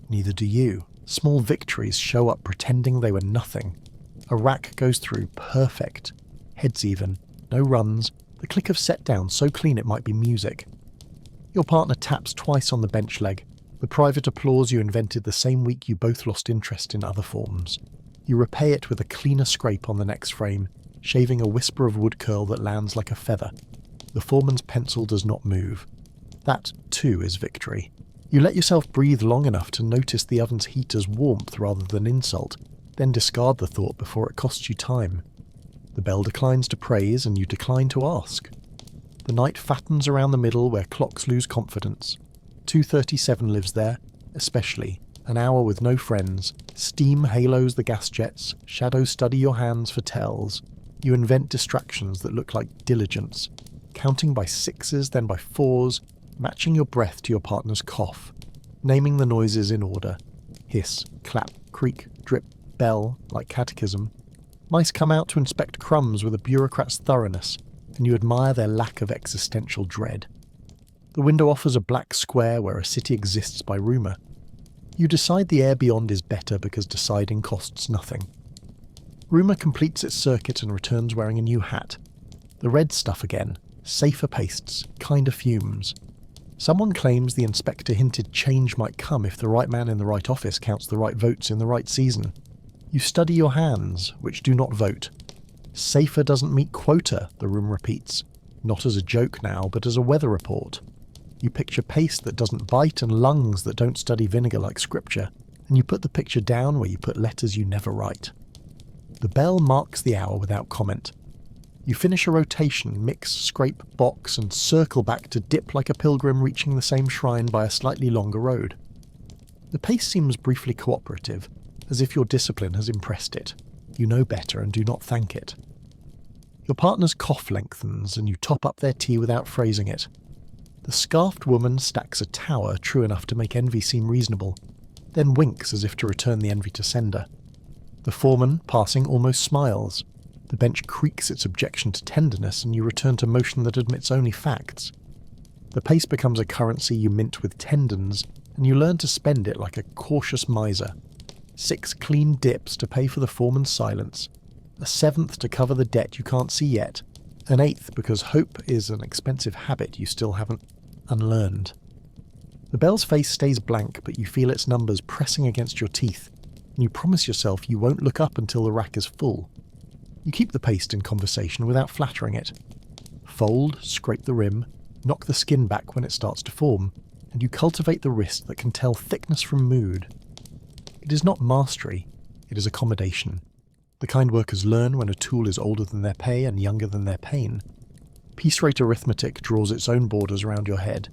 Neither do you. Small victories show up pretending they were nothing. A rack goes through, perfect. Heads even, no runs, the click of set down so clean it might be music. Your partner taps twice on the bench leg. The private applause you invented the same week you both lost interest in other forms. You repay it with a cleaner scrape on the next frame, shaving a whisper of wood curl that lands like a feather. The foreman's pencil does not move. That, too, is victory. You let yourself breathe long enough to notice the oven's heat as warmth rather than insult, then discard the thought before it costs you time. The bell declines to praise and you decline to ask. The night fattens around the middle where clocks lose confidence. 2:37 lives there, especially, An hour with no friends. Steam halos the gas jets. Shadows study your hands for tells. You invent distractions that look like diligence. Counting by sixes, then by fours. Matching your breath to your partner's cough. Naming the noises in order. Hiss, clap, creak, drip, bell, like catechism. Mice come out to inspect crumbs with a bureaucrat's thoroughness, and you admire their lack of existential dread. The window offers a black square where a city exists by rumour. You decide the air beyond is better because deciding costs nothing. Rumour completes its circuit and returns wearing a new hat. The red stuff again. Safer pastes. Kinder fumes. Someone claims the inspector hinted change might come if the right man in the right office counts the right votes in the right season. You study your hands, which do not vote. Safer doesn't meet quota, the room repeats. Not as a joke now, but as a weather report. You picture paste that doesn't bite and lungs that don't study vinegar like scripture, and you put the picture down where you put letters you never write. The bell marks the hour without comment. You finish a rotation, mix, scrape, box, and circle back to dip like a pilgrim reaching the same shrine by a slightly longer road. The pace seems briefly cooperative, as if your discipline has impressed it. You know better and do not thank it. Your partner's cough lengthens, and you top up their tea without phrasing it. The scarfed woman stacks a tower true enough to make envy seem reasonable, then winks as if to return the envy to sender. The foreman, passing, almost smiles. The bench creaks its objection to tenderness, and you return to motion that admits only facts. The pace becomes a currency you mint with tendons, and you learn to spend it like a cautious miser. 6 clean dips to pay for the foreman's silence, a 7th to cover the debt you can't see yet, an 8th because hope is an expensive habit you still haven't unlearned. The bell's face stays blank, but you feel its numbers pressing against your teeth, and you promise yourself you won't look up until the rack is full. You keep the paste in conversation without flattering it. Fold, scrape the rim, knock the skin back when it starts to form, and you cultivate the wrist that can tell thickness from mood. It is not mastery, it is accommodation. The kind workers learn when a tool is older than their pay and younger than their pain. Piece rate arithmetic draws its own borders around your head.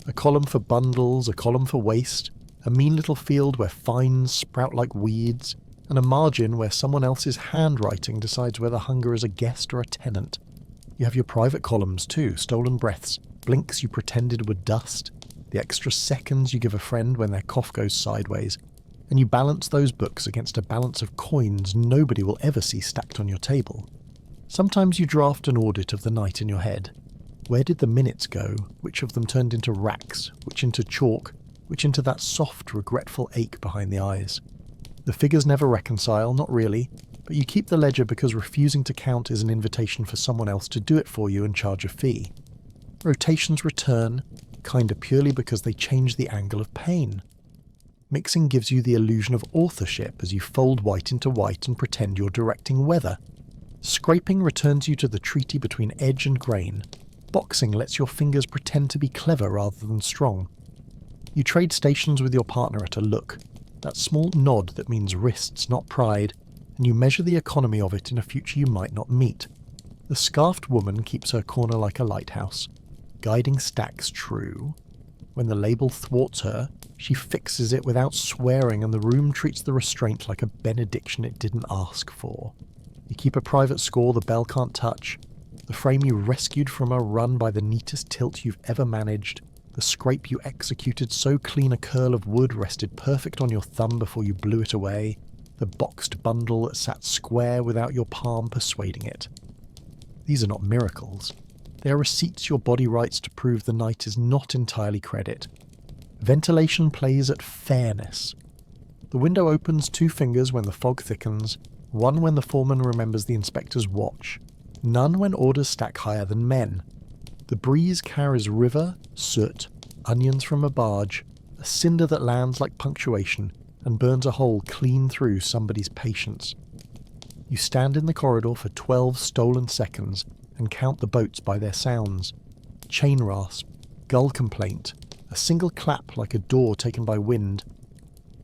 A column for bundles, a column for waste, a mean little field where fines sprout like weeds, and a margin where someone else's handwriting decides whether hunger is a guest or a tenant. You have your private columns too, stolen breaths, blinks you pretended were dust, the extra seconds you give a friend when their cough goes sideways, and you balance those books against a balance of coins nobody will ever see stacked on your table. Sometimes you draft an audit of the night in your head. Where did the minutes go? Which of them turned into racks? Which into chalk? Which into that soft, regretful ache behind the eyes? The figures never reconcile, not really, but you keep the ledger because refusing to count is an invitation for someone else to do it for you and charge a fee. Rotations return, kinda purely because they change the angle of pain. Mixing gives you the illusion of authorship as you fold white into white and pretend you're directing weather. Scraping returns you to the treaty between edge and grain. Boxing lets your fingers pretend to be clever rather than strong. You trade stations with your partner at a look, that small nod that means wrists, not pride, and you measure the economy of it in a future you might not meet. The scarfed woman keeps her corner like a lighthouse, guiding stacks true. When the label thwarts her, she fixes it without swearing, and the room treats the restraint like a benediction it didn't ask for. You keep a private score the bell can't touch, the frame you rescued from a run by the neatest tilt you've ever managed, the scrape you executed so clean a curl of wood rested perfect on your thumb before you blew it away, the boxed bundle that sat square without your palm persuading it. These are not miracles. They are receipts your body writes to prove the night is not entirely credit. Ventilation plays at fairness. The window opens 2 fingers when the fog thickens, 1 when the foreman remembers the inspector's watch, none when orders stack higher than men. The breeze carries river, soot, onions from a barge, a cinder that lands like punctuation and burns a hole clean through somebody's patience. You stand in the corridor for 12 stolen seconds and count the boats by their sounds. Chain rasp, gull complaint, a single clap like a door taken by wind.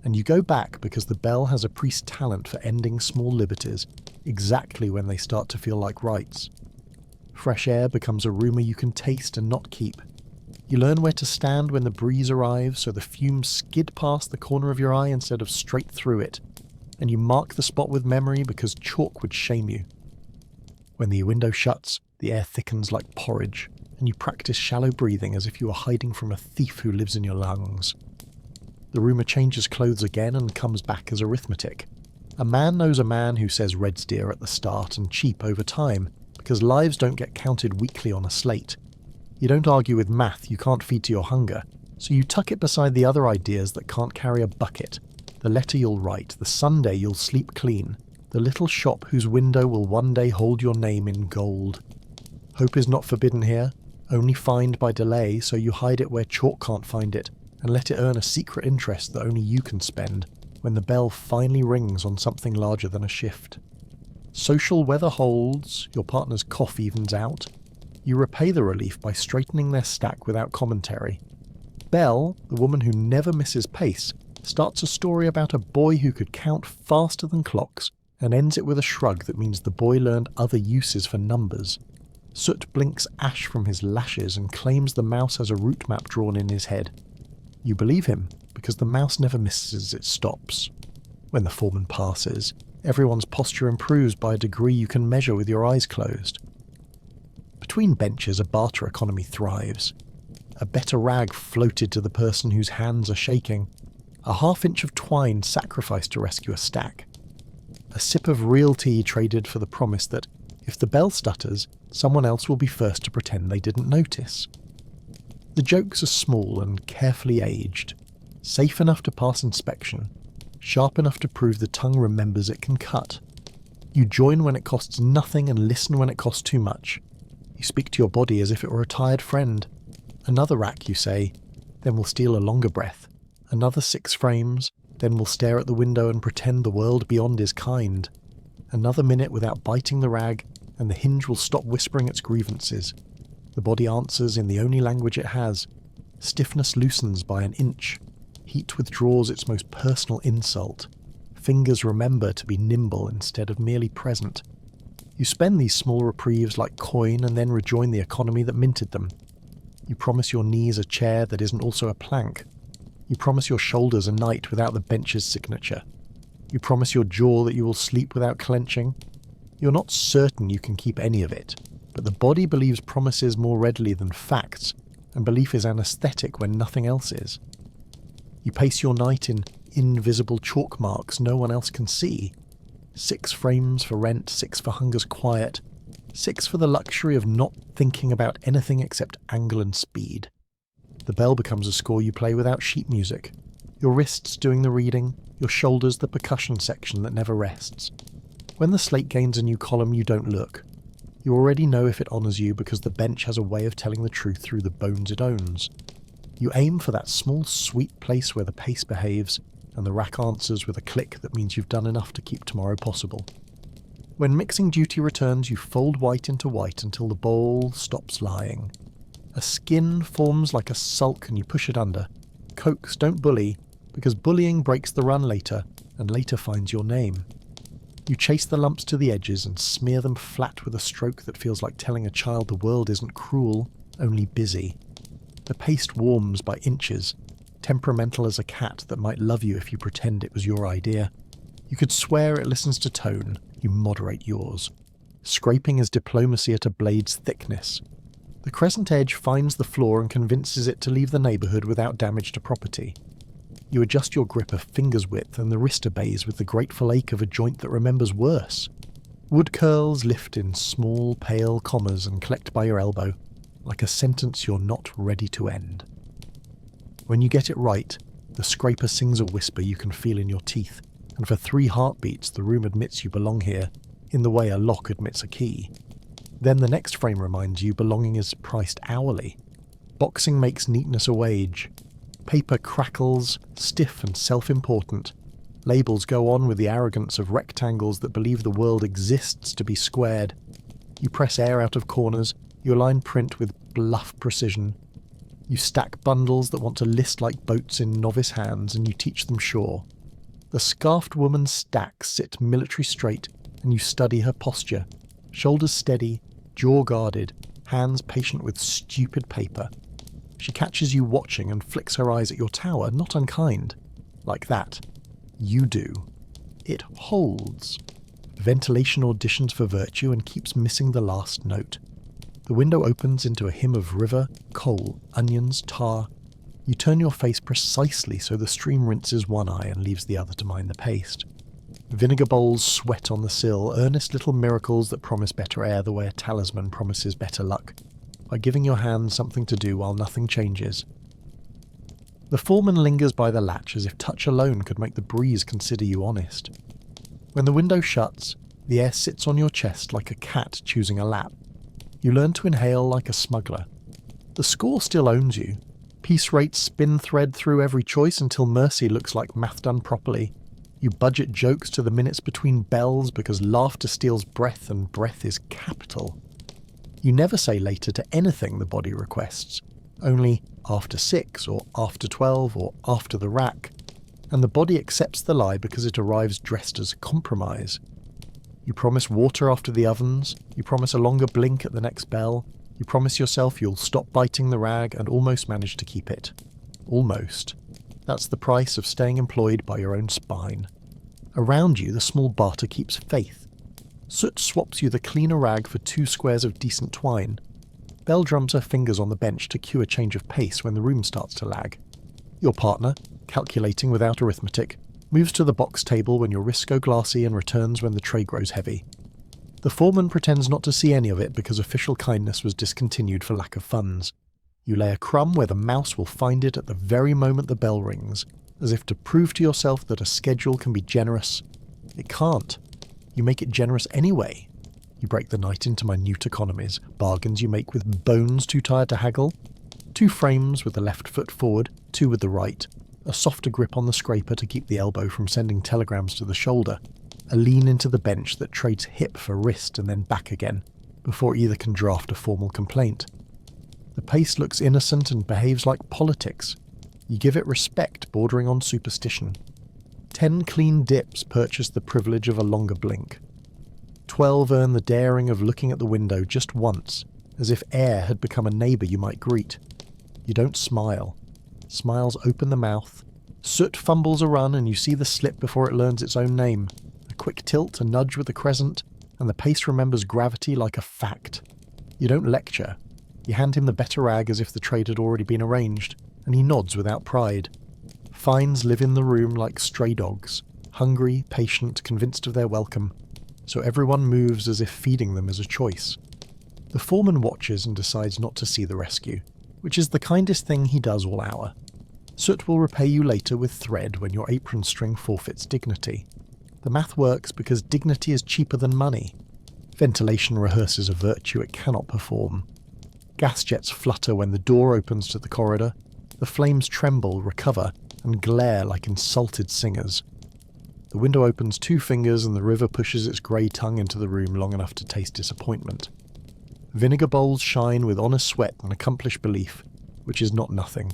And you go back because the bell has a priest's talent for ending small liberties, exactly when they start to feel like rights. Fresh air becomes a rumour you can taste and not keep. You learn where to stand when the breeze arrives so the fumes skid past the corner of your eye instead of straight through it, and you mark the spot with memory because chalk would shame you. When the window shuts, the air thickens like porridge, and you practice shallow breathing as if you were hiding from a thief who lives in your lungs. The rumour changes clothes again and comes back as arithmetic. A man knows a man who says red's dear at the start and cheap over time, because lives don't get counted weekly on a slate. You don't argue with math you can't feed to your hunger, so you tuck it beside the other ideas that can't carry a bucket, the letter you'll write, the Sunday you'll sleep clean, the little shop whose window will one day hold your name in gold. Hope is not forbidden here, only fined by delay, so you hide it where chalk can't find it, and let it earn a secret interest that only you can spend when the bell finally rings on something larger than a shift. Social weather holds, your partner's cough evens out. You repay the relief by straightening their stack without commentary. Belle, the woman who never misses pace, starts a story about a boy who could count faster than clocks, and ends it with a shrug that means the boy learned other uses for numbers. Soot blinks ash from his lashes and claims the mouse has a route map drawn in his head. You believe him, because the mouse never misses its stops. When the foreman passes, everyone's posture improves by a degree you can measure with your eyes closed. Between benches, a barter economy thrives. A better rag floated to the person whose hands are shaking. A half-inch of twine sacrificed to rescue a stack. A sip of real tea traded for the promise that, if the bell stutters, someone else will be first to pretend they didn't notice. The jokes are small and carefully aged, safe enough to pass inspection, sharp enough to prove the tongue remembers it can cut. You join when it costs nothing and listen when it costs too much. You speak to your body as if it were a tired friend. Another rack, you say, then we'll steal a longer breath. Another 6 frames, then we'll stare at the window and pretend the world beyond is kind. Another minute without biting the rag, and the hinge will stop whispering its grievances. The body answers in the only language it has. Stiffness loosens by an inch. Heat withdraws its most personal insult. Fingers remember to be nimble instead of merely present. You spend these small reprieves like coin and then rejoin the economy that minted them. You promise your knees a chair that isn't also a plank. You promise your shoulders a night without the bench's signature. You promise your jaw that you will sleep without clenching. You're not certain you can keep any of it, but the body believes promises more readily than facts, and belief is anesthetic when nothing else is. You pace your night in invisible chalk marks no one else can see. 6 frames for rent, 6 for hunger's quiet, 6 for the luxury of not thinking about anything except angle and speed. The bell becomes a score you play without sheet music. Your wrists doing the reading, your shoulders the percussion section that never rests. When the slate gains a new column, you don't look. You already know if it honours you because the bench has a way of telling the truth through the bones it owns. You aim for that small, sweet place where the pace behaves, and the rack answers with a click that means you've done enough to keep tomorrow possible. When mixing duty returns, you fold white into white until the bowl stops lying. A skin forms like a sulk and you push it under. Coax, don't bully, because bullying breaks the run later, and later finds your name. You chase the lumps to the edges and smear them flat with a stroke that feels like telling a child the world isn't cruel, only busy. The paste warms by inches, temperamental as a cat that might love you if you pretend it was your idea. You could swear it listens to tone, you moderate yours. Scraping is diplomacy at a blade's thickness. The crescent edge finds the floor and convinces it to leave the neighbourhood without damage to property. You adjust your grip a finger's width and the wrist obeys with the grateful ache of a joint that remembers worse. Wood curls lift in small, pale commas and collect by your elbow, like a sentence you're not ready to end. When you get it right, the scraper sings a whisper you can feel in your teeth, and for 3 heartbeats the room admits you belong here, in the way a lock admits a key. Then the next frame reminds you belonging is priced hourly. Boxing makes neatness a wage. Paper crackles, stiff and self-important. Labels go on with the arrogance of rectangles that believe the world exists to be squared. You press air out of corners, you align print with bluff precision. You stack bundles that want to list like boats in novice hands, and you teach them shore. The scarfed woman's stacks sit military straight, and you study her posture. Shoulders steady, jaw guarded, hands patient with stupid paper. She catches you watching and flicks her eyes at your tower, not unkind. Like that. You do. It holds. Ventilation auditions for virtue and keeps missing the last note. The window opens into a hymn of river, coal, onions, tar. You turn your face precisely so the stream rinses one eye and leaves the other to mind the paste. Vinegar bowls sweat on the sill, earnest little miracles that promise better air the way a talisman promises better luck, by giving your hand something to do while nothing changes. The foreman lingers by the latch as if touch alone could make the breeze consider you honest. When the window shuts, the air sits on your chest like a cat choosing a lap. You learn to inhale like a smuggler. The score still owns you. Piece rates spin thread through every choice until mercy looks like math done properly. You budget jokes to the minutes between bells because laughter steals breath and breath is capital. You never say later to anything the body requests, only after 6 or after 12 or after the rack, and the body accepts the lie because it arrives dressed as compromise. You promise water after the ovens, you promise a longer blink at the next bell, you promise yourself you'll stop biting the rag and almost manage to keep it. Almost. That's the price of staying employed by your own spine. Around you, the small barter keeps faith. Soot swaps you the cleaner rag for 2 squares of decent twine. Bell drums her fingers on the bench to cue a change of pace when the room starts to lag. Your partner, calculating without arithmetic, moves to the box table when your wrists go glassy and returns when the tray grows heavy. The foreman pretends not to see any of it because official kindness was discontinued for lack of funds. You lay a crumb where the mouse will find it at the very moment the bell rings, as if to prove to yourself that a schedule can be generous. It can't. You make it generous anyway. You break the night into minute economies, bargains you make with bones too tired to haggle. 2 frames with the left foot forward, 2 with the right, a softer grip on the scraper to keep the elbow from sending telegrams to the shoulder, a lean into the bench that trades hip for wrist and then back again, before either can draft a formal complaint. The pace looks innocent and behaves like politics. You give it respect bordering on superstition. 10 clean dips purchase the privilege of a longer blink. 12 earn the daring of looking at the window just once, as if air had become a neighbour you might greet. You don't smile. Smiles open the mouth. Soot fumbles a run and you see the slip before it learns its own name. A quick tilt, a nudge with the crescent, and the pace remembers gravity like a fact. You don't lecture. You hand him the better rag as if the trade had already been arranged, and he nods without pride. Fines live in the room like stray dogs, hungry, patient, convinced of their welcome, so everyone moves as if feeding them is a choice. The foreman watches and decides not to see the rescue, which is the kindest thing he does all hour. Soot will repay you later with thread when your apron string forfeits dignity. The math works because dignity is cheaper than money. Ventilation rehearses a virtue it cannot perform. Gas jets flutter when the door opens to the corridor. The flames tremble, recover, and glare like insulted singers. The window opens 2 fingers and the river pushes its grey tongue into the room long enough to taste disappointment. Vinegar bowls shine with honest sweat and accomplished belief, which is not nothing.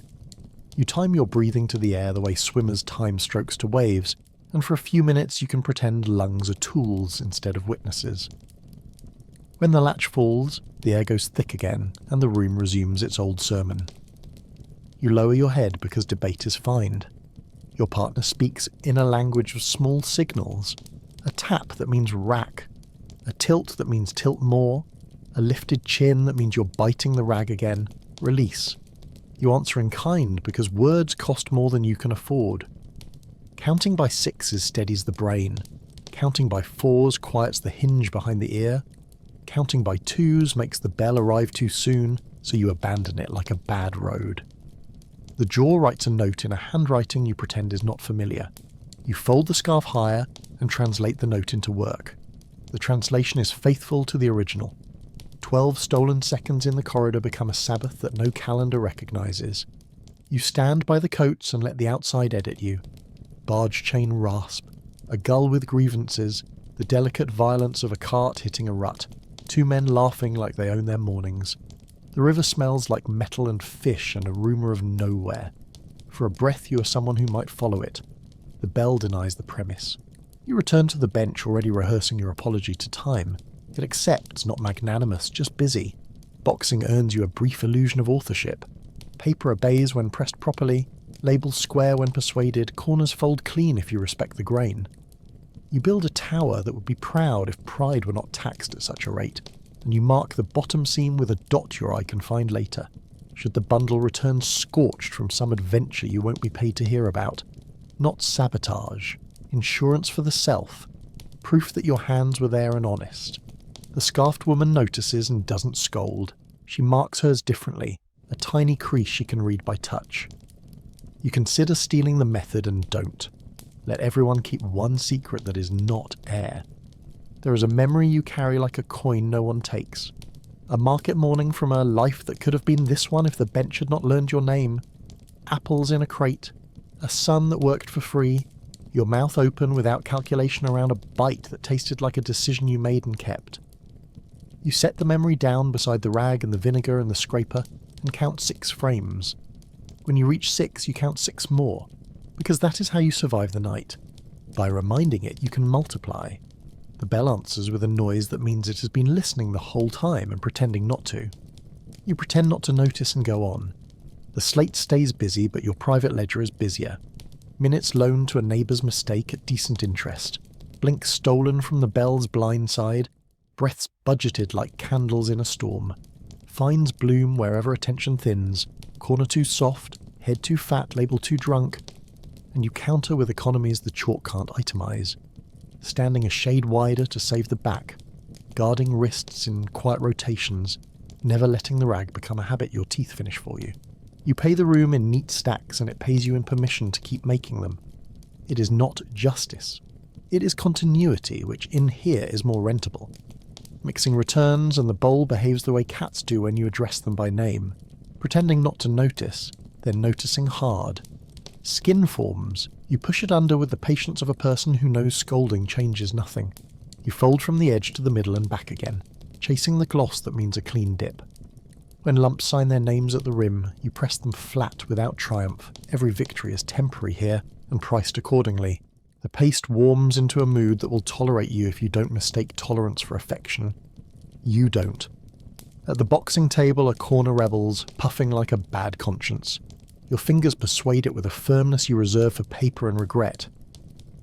You time your breathing to the air the way swimmers time strokes to waves, and for a few minutes you can pretend lungs are tools instead of witnesses. When the latch falls, the air goes thick again, and the room resumes its old sermon. You lower your head because debate is fined. Your partner speaks in a language of small signals, a tap that means rack, a tilt that means tilt more, a lifted chin that means you're biting the rag again, release. You answer in kind because words cost more than you can afford. Counting by 6s steadies the brain. Counting by 4s quiets the hinge behind the ear. Counting by 2s makes the bell arrive too soon, so you abandon it like a bad road. The jaw writes a note in a handwriting you pretend is not familiar. You fold the scarf higher and translate the note into work. The translation is faithful to the original. 12 stolen seconds in the corridor become a Sabbath that no calendar recognizes. You stand by the coats and let the outside edit you. Barge chain rasp, a gull with grievances, the delicate violence of a cart hitting a rut, 2 men laughing like they own their mornings. The river smells like metal and fish and a rumour of nowhere. For a breath you are someone who might follow it. The bell denies the premise. You return to the bench already rehearsing your apology to time. It accepts, not magnanimous, just busy. Boxing earns you a brief illusion of authorship. Paper obeys when pressed properly, labels square when persuaded, corners fold clean if you respect the grain. You build a tower that would be proud if pride were not taxed at such a rate, and you mark the bottom seam with a dot your eye can find later, should the bundle return scorched from some adventure you won't be paid to hear about. Not sabotage, insurance for the self, proof that your hands were there and honest. The scarfed woman notices and doesn't scold. She marks hers differently, a tiny crease she can read by touch. You consider stealing the method and don't. Let everyone keep one secret that is not air. There is a memory you carry like a coin no one takes. A market morning from a life that could have been this one if the bench had not learned your name. Apples in a crate. A son that worked for free. Your mouth open without calculation around a bite that tasted like a decision you made and kept. You set the memory down beside the rag and the vinegar and the scraper and count 6 frames. When you reach 6, you count 6 more, because that is how you survive the night. By reminding it, you can multiply. The bell answers with a noise that means it has been listening the whole time and pretending not to. You pretend not to notice and go on. The slate stays busy, but your private ledger is busier. Minutes loaned to a neighbour's mistake at decent interest. Blinks stolen from the bell's blind side. Breaths budgeted like candles in a storm. Fines bloom wherever attention thins. Corner too soft, head too fat, label too drunk. And you counter with economies the chalk can't itemize. Standing a shade wider to save the back. Guarding wrists in quiet rotations. Never letting the rag become a habit your teeth finish for you. You pay the room in neat stacks and it pays you in permission to keep making them. It is not justice. It is continuity, which in here is more rentable. Mixing returns and the bowl behaves the way cats do when you address them by name. Pretending not to notice, then noticing hard. Skin forms. You push it under with the patience of a person who knows scolding changes nothing. You fold from the edge to the middle and back again, chasing the gloss that means a clean dip. When lumps sign their names at the rim, you press them flat without triumph. Every victory is temporary here, and priced accordingly. The paste warms into a mood that will tolerate you if you don't mistake tolerance for affection. You don't. At the boxing table are corner rebels, puffing like a bad conscience. Your fingers persuade it with a firmness you reserve for paper and regret.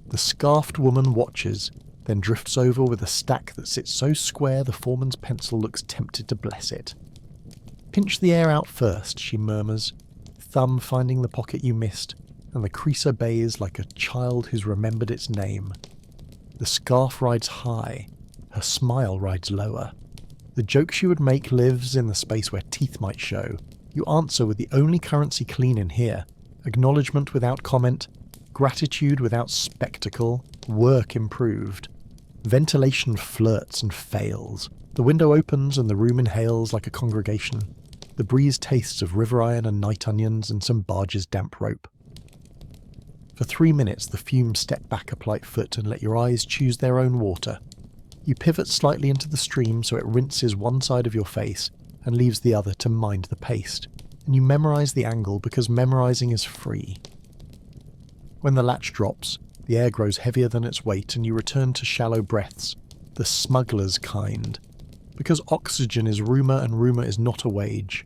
The scarfed woman watches, then drifts over with a stack that sits so square the foreman's pencil looks tempted to bless it. Pinch the air out first, she murmurs, thumb finding the pocket you missed, and the crease obeys like a child who's remembered its name. The scarf rides high, her smile rides lower. The joke she would make lives in the space where teeth might show. You answer with the only currency clean in here, acknowledgement without comment, gratitude without spectacle, work improved. Ventilation flirts and fails. The window opens and the room inhales like a congregation. The breeze tastes of river iron and night onions and some barge's damp rope. For 3 minutes the fumes step back a polite foot and let your eyes choose their own water. You pivot slightly into the stream so it rinses one side of your face and leaves the other to mind the paste, and you memorize the angle because memorizing is free. When the latch drops, the air grows heavier than its weight and you return to shallow breaths, the smuggler's kind, because oxygen is rumour and rumour is not a wage.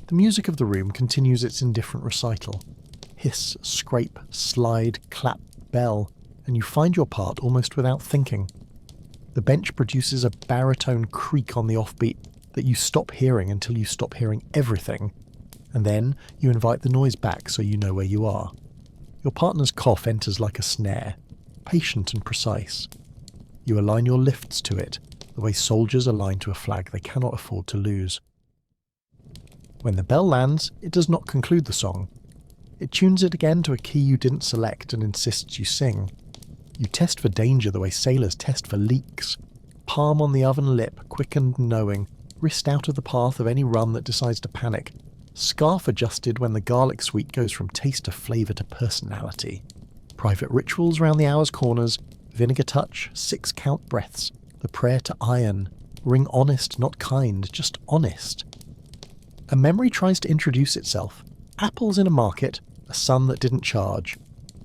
The music of the room continues its indifferent recital. Hiss, scrape, slide, clap, bell, and you find your part almost without thinking. The bench produces a baritone creak on the offbeat that you stop hearing until you stop hearing everything, and then you invite the noise back so you know where you are. Your partner's cough enters like a snare, patient and precise. You align your lifts to it, the way soldiers align to a flag they cannot afford to lose. When the bell lands, it does not conclude the song. It tunes it again to a key you didn't select and insists you sing. You test for danger the way sailors test for leaks. Palm on the oven lip, quick and knowing, wrist out of the path of any rum that decides to panic. Scarf adjusted when the garlic sweet goes from taste to flavour to personality. Private rituals round the hour's corners, vinegar touch, 6 count breaths, the prayer to iron, ring honest, not kind, just honest. A memory tries to introduce itself. Apples in a market, a sun that didn't charge.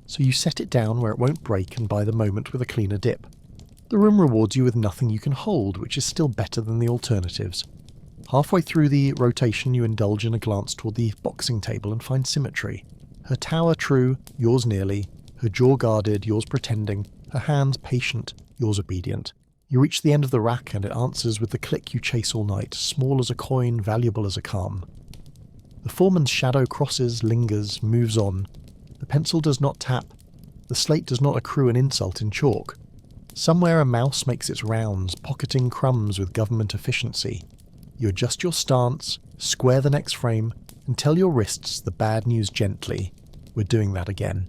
So you set it down where it won't break and buy the moment with a cleaner dip. The room rewards you with nothing you can hold, which is still better than the alternatives. Halfway through the rotation, you indulge in a glance toward the boxing table and find symmetry. Her tower true, yours nearly. Her jaw guarded, yours pretending. Her hands patient, yours obedient. You reach the end of the rack and it answers with the click you chase all night, small as a coin, valuable as a calm. The foreman's shadow crosses, lingers, moves on. The pencil does not tap. The slate does not accrue an insult in chalk. Somewhere a mouse makes its rounds, pocketing crumbs with government efficiency. You adjust your stance, square the next frame, and tell your wrists the bad news gently. We're doing that again.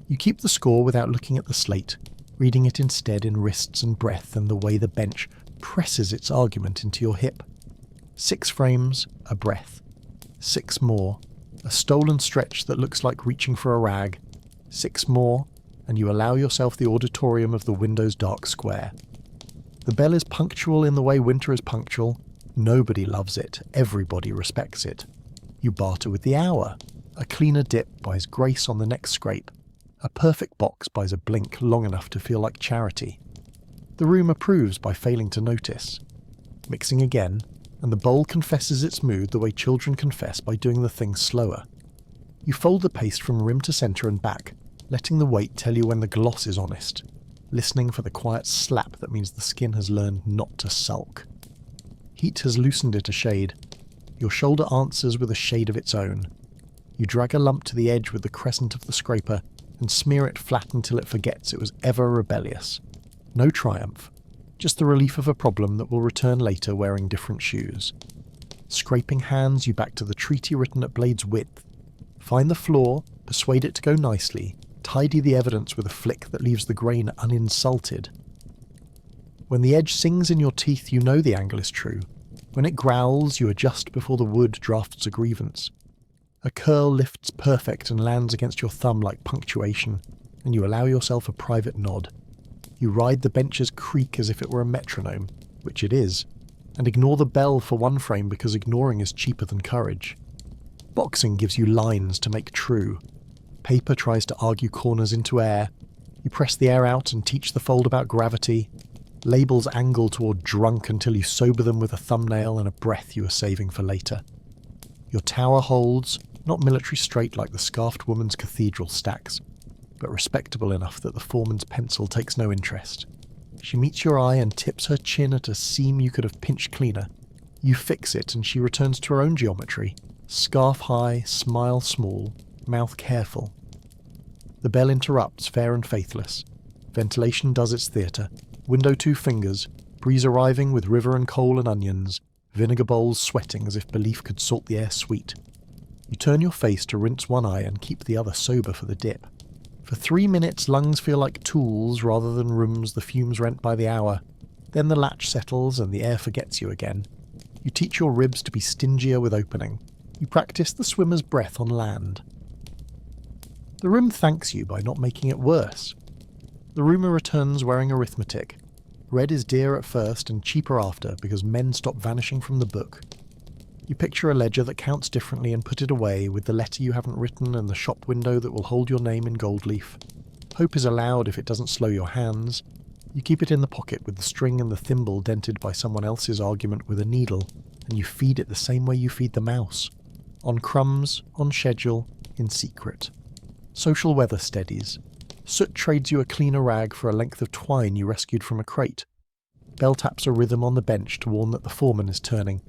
You keep the score without looking at the slate, reading it instead in wrists and breath and the way the bench presses its argument into your hip. 6 frames, a breath. 6 more, a stolen stretch that looks like reaching for a rag. 6 more, and you allow yourself the auditorium of the window's dark square. The bell is punctual in the way winter is punctual. Nobody loves it, everybody respects it. You barter with the hour. A cleaner dip buys grace on the next scrape. A perfect box buys a blink long enough to feel like charity. The room approves by failing to notice. Mixing again, and the bowl confesses its mood the way children confess by doing the thing slower. You fold the paste from rim to centre and back, letting the weight tell you when the gloss is honest, listening for the quiet slap that means the skin has learned not to sulk. Heat has loosened it a shade. Your shoulder answers with a shade of its own. You drag a lump to the edge with the crescent of the scraper and smear it flat until it forgets it was ever rebellious. No triumph, just the relief of a problem that will return later wearing different shoes. Scraping hands you back to the treaty written at blade's width. Find the flaw, persuade it to go nicely, tidy the evidence with a flick that leaves the grain uninsulted. When the edge sings in your teeth, you know the angle is true. When it growls, you adjust before the wood drafts a grievance. A curl lifts perfect and lands against your thumb like punctuation, and you allow yourself a private nod. You ride the bench's creak as if it were a metronome, which it is, and ignore the bell for one frame because ignoring is cheaper than courage. Boxing gives you lines to make true. Paper tries to argue corners into air. You press the air out and teach the fold about gravity. Labels angle toward drunk until you sober them with a thumbnail and a breath you are saving for later. Your tower holds, not military straight like the scarfed woman's cathedral stacks, but respectable enough that the foreman's pencil takes no interest. She meets your eye and tips her chin at a seam you could have pinched cleaner. You fix it and she returns to her own geometry. Scarf high, smile small, mouth careful. The bell interrupts, fair and faithless. Ventilation does its theatre. Window 2 fingers, breeze arriving with river and coal and onions, vinegar bowls sweating as if belief could salt the air sweet. You turn your face to rinse one eye and keep the other sober for the dip. For 3 minutes lungs feel like tools rather than rooms the fumes rent by the hour. Then the latch settles and the air forgets you again. You teach your ribs to be stingier with opening. You practice the swimmer's breath on land. The room thanks you by not making it worse. The roomer returns wearing arithmetic. Red is dear at first and cheaper after because men stop vanishing from the book. You picture a ledger that counts differently and put it away with the letter you haven't written and the shop window that will hold your name in gold leaf. Hope is allowed if it doesn't slow your hands. You keep it in the pocket with the string and the thimble dented by someone else's argument with a needle, and you feed it the same way you feed the mouse. On crumbs, on schedule, in secret. Social weather steadies. Soot trades you a cleaner rag for a length of twine you rescued from a crate. Bell taps a rhythm on the bench to warn that the foreman is turning.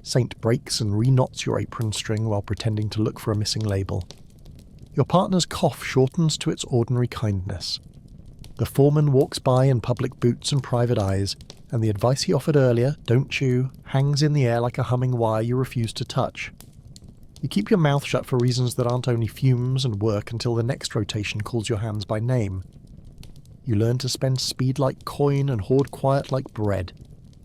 Saint breaks and reknots your apron string while pretending to look for a missing label. Your partner's cough shortens to its ordinary kindness. The foreman walks by in public boots and private eyes, and the advice he offered earlier, don't chew, hangs in the air like a humming wire you refuse to touch. You keep your mouth shut for reasons that aren't only fumes and work until the next rotation calls your hands by name. You learn to spend speed like coin and hoard quiet like bread.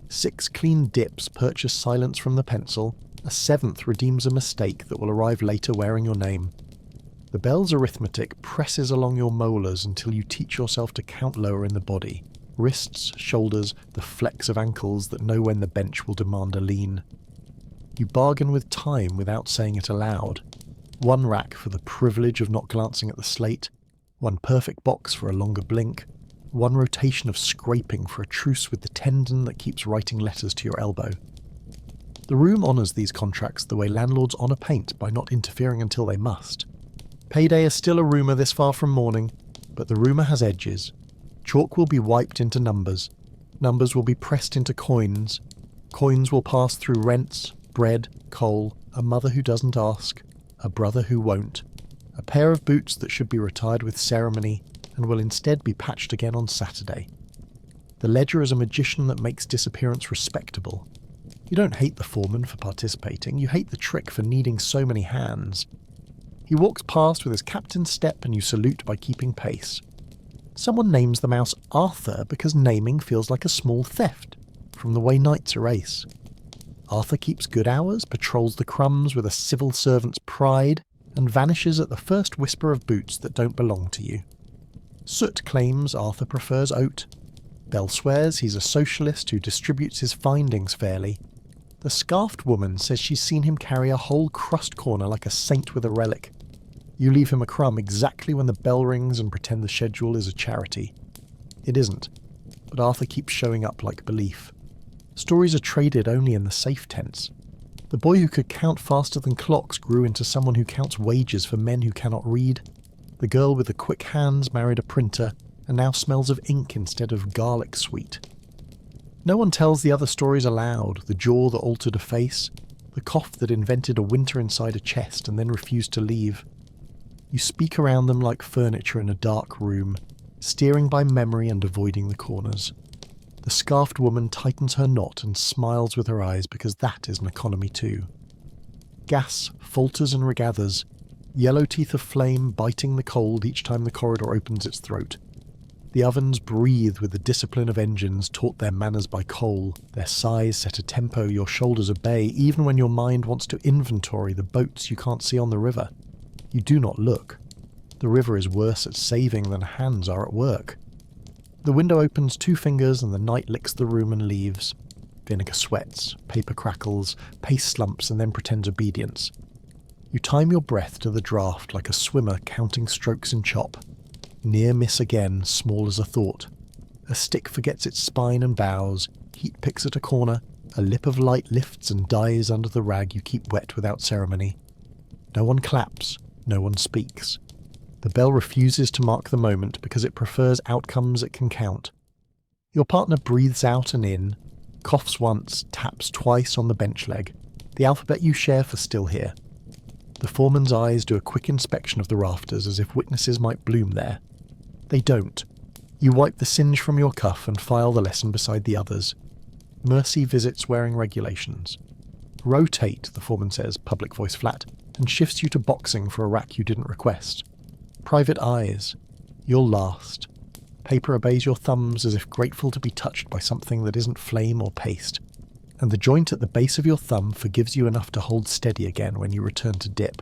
6 clean dips purchase silence from the pencil. A 7th redeems a mistake that will arrive later wearing your name. The bell's arithmetic presses along your molars until you teach yourself to count lower in the body. Wrists, shoulders, the flex of ankles that know when the bench will demand a lean. You bargain with time without saying it aloud. 1 rack for the privilege of not glancing at the slate, 1 perfect box for a longer blink, 1 rotation of scraping for a truce with the tendon that keeps writing letters to your elbow. The room honours these contracts the way landlords honour paint by not interfering until they must. Payday is still a rumour this far from morning, but the rumour has edges. Chalk will be wiped into numbers. Numbers will be pressed into coins. Coins will pass through rents, bread, coal, a mother who doesn't ask, a brother who won't, a pair of boots that should be retired with ceremony and will instead be patched again on Saturday. The ledger is a magician that makes disappearance respectable. You don't hate the foreman for participating, you hate the trick for needing so many hands. He walks past with his captain's step and you salute by keeping pace. Someone names the mouse Arthur because naming feels like a small theft, from the way knights erase. Arthur keeps good hours, patrols the crumbs with a civil servant's pride, and vanishes at the first whisper of boots that don't belong to you. Soot claims Arthur prefers oat. Bell swears he's a socialist who distributes his findings fairly. The scarfed woman says she's seen him carry a whole crust corner like a saint with a relic. You leave him a crumb exactly when the bell rings and pretend the schedule is a charity. It isn't, but Arthur keeps showing up like belief. Stories are traded only in the safe tense. The boy who could count faster than clocks grew into someone who counts wages for men who cannot read. The girl with the quick hands married a printer and now smells of ink instead of garlic sweet. No one tells the other stories aloud, the jaw that altered a face, the cough that invented a winter inside a chest and then refused to leave. You speak around them like furniture in a dark room, steering by memory and avoiding the corners. The scarfed woman tightens her knot and smiles with her eyes because that is an economy too. Gas falters and regathers, yellow teeth of flame biting the cold each time the corridor opens its throat. The ovens breathe with the discipline of engines taught their manners by coal, their size set a tempo your shoulders obey even when your mind wants to inventory the boats you can't see on the river. You do not look. The river is worse at saving than hands are at work. The window opens 2 fingers and the night licks the room and leaves. Vinegar sweats, paper crackles, paste slumps and then pretends obedience. You time your breath to the draft like a swimmer counting strokes in chop. Near miss again, small as a thought. A stick forgets its spine and bows, heat picks at a corner, a lip of light lifts and dies under the rag you keep wet without ceremony. No one claps, no one speaks. The bell refuses to mark the moment because it prefers outcomes it can count. Your partner breathes out and in, coughs once, taps twice on the bench leg, the alphabet you share for still here. The foreman's eyes do a quick inspection of the rafters as if witnesses might bloom there. They don't. You wipe the singe from your cuff and file the lesson beside the others. Mercy visits wearing regulations. Rotate, the foreman says, public voice flat, and shifts you to boxing for a rack you didn't request. Private eyes. You'll last. Paper obeys your thumbs as if grateful to be touched by something that isn't flame or paste. And the joint at the base of your thumb forgives you enough to hold steady again when you return to dip.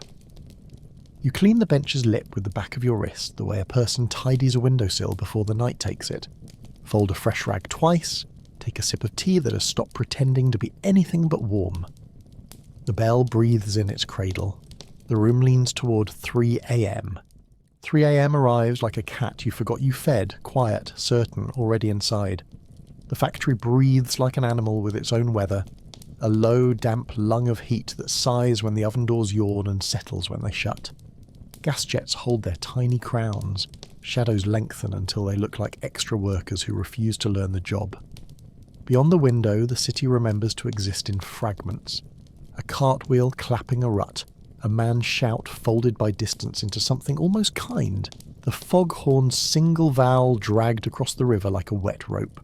You clean the bench's lip with the back of your wrist, the way a person tidies a windowsill before the night takes it. Fold a fresh rag twice, take a sip of tea that has stopped pretending to be anything but warm. The bell breathes in its cradle. The room leans toward 3 a.m. 3 a.m. arrives like a cat you forgot you fed, quiet, certain, already inside. The factory breathes like an animal with its own weather, a low, damp lung of heat that sighs when the oven doors yawn and settles when they shut. Gas jets hold their tiny crowns. Shadows lengthen until they look like extra workers who refuse to learn the job. Beyond the window, the city remembers to exist in fragments. A cartwheel clapping a rut, a man's shout folded by distance into something almost kind, the foghorn's single vowel dragged across the river like a wet rope.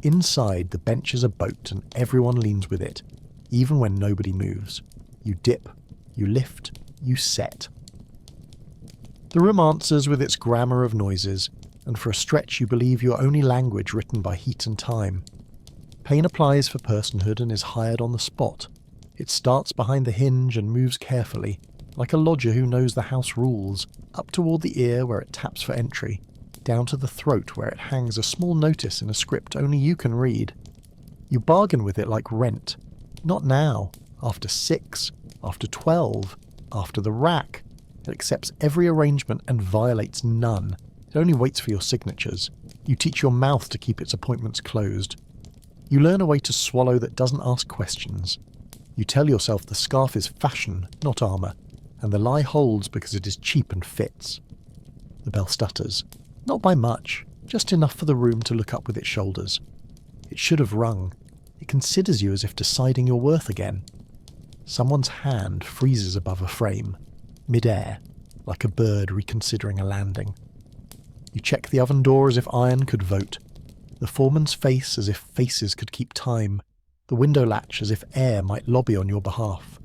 Inside, the bench is a boat and everyone leans with it, even when nobody moves. You dip, you lift, you set. The room answers with its grammar of noises, and for a stretch you believe your only language written by heat and time. Pain applies for personhood and is hired on the spot. It starts behind the hinge and moves carefully, like a lodger who knows the house rules, up toward the ear where it taps for entry, down to the throat where it hangs a small notice in a script only you can read. You bargain with it like rent. Not now, after 6, after 12, after the rack. It accepts every arrangement and violates none. It only waits for your signatures. You teach your mouth to keep its appointments closed. You learn a way to swallow that doesn't ask questions. You tell yourself the scarf is fashion, not armour, and the lie holds because it is cheap and fits. The bell stutters. Not by much, just enough for the room to look up with its shoulders. It should have rung. It considers you as if deciding your worth again. Someone's hand freezes above a frame, mid-air, like a bird reconsidering a landing. You check the oven door as if iron could vote, the foreman's face as if faces could keep time, the window latch as if air might lobby on your behalf.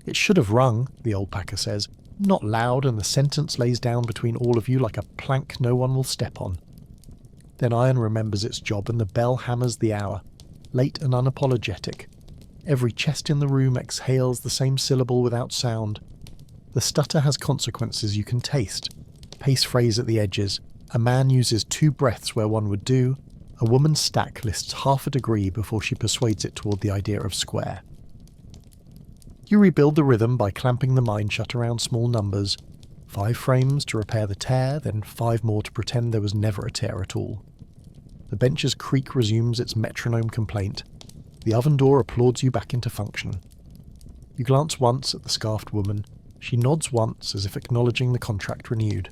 It should have rung, the old packer says, not loud, and the sentence lays down between all of you like a plank no one will step on. Then iron remembers its job and the bell hammers the hour, late and unapologetic. Every chest in the room exhales the same syllable without sound. The stutter has consequences you can taste. Pace phrase at the edges. A man uses 2 breaths where one would do. A woman's stack lists half a degree before she persuades it toward the idea of square. You rebuild the rhythm by clamping the mind shut around small numbers. 5 frames to repair the tear, then 5 more to pretend there was never a tear at all. The bench's creak resumes its metronome complaint. The oven door applauds you back into function. You glance once at the scarfed woman. She nods once as if acknowledging the contract renewed.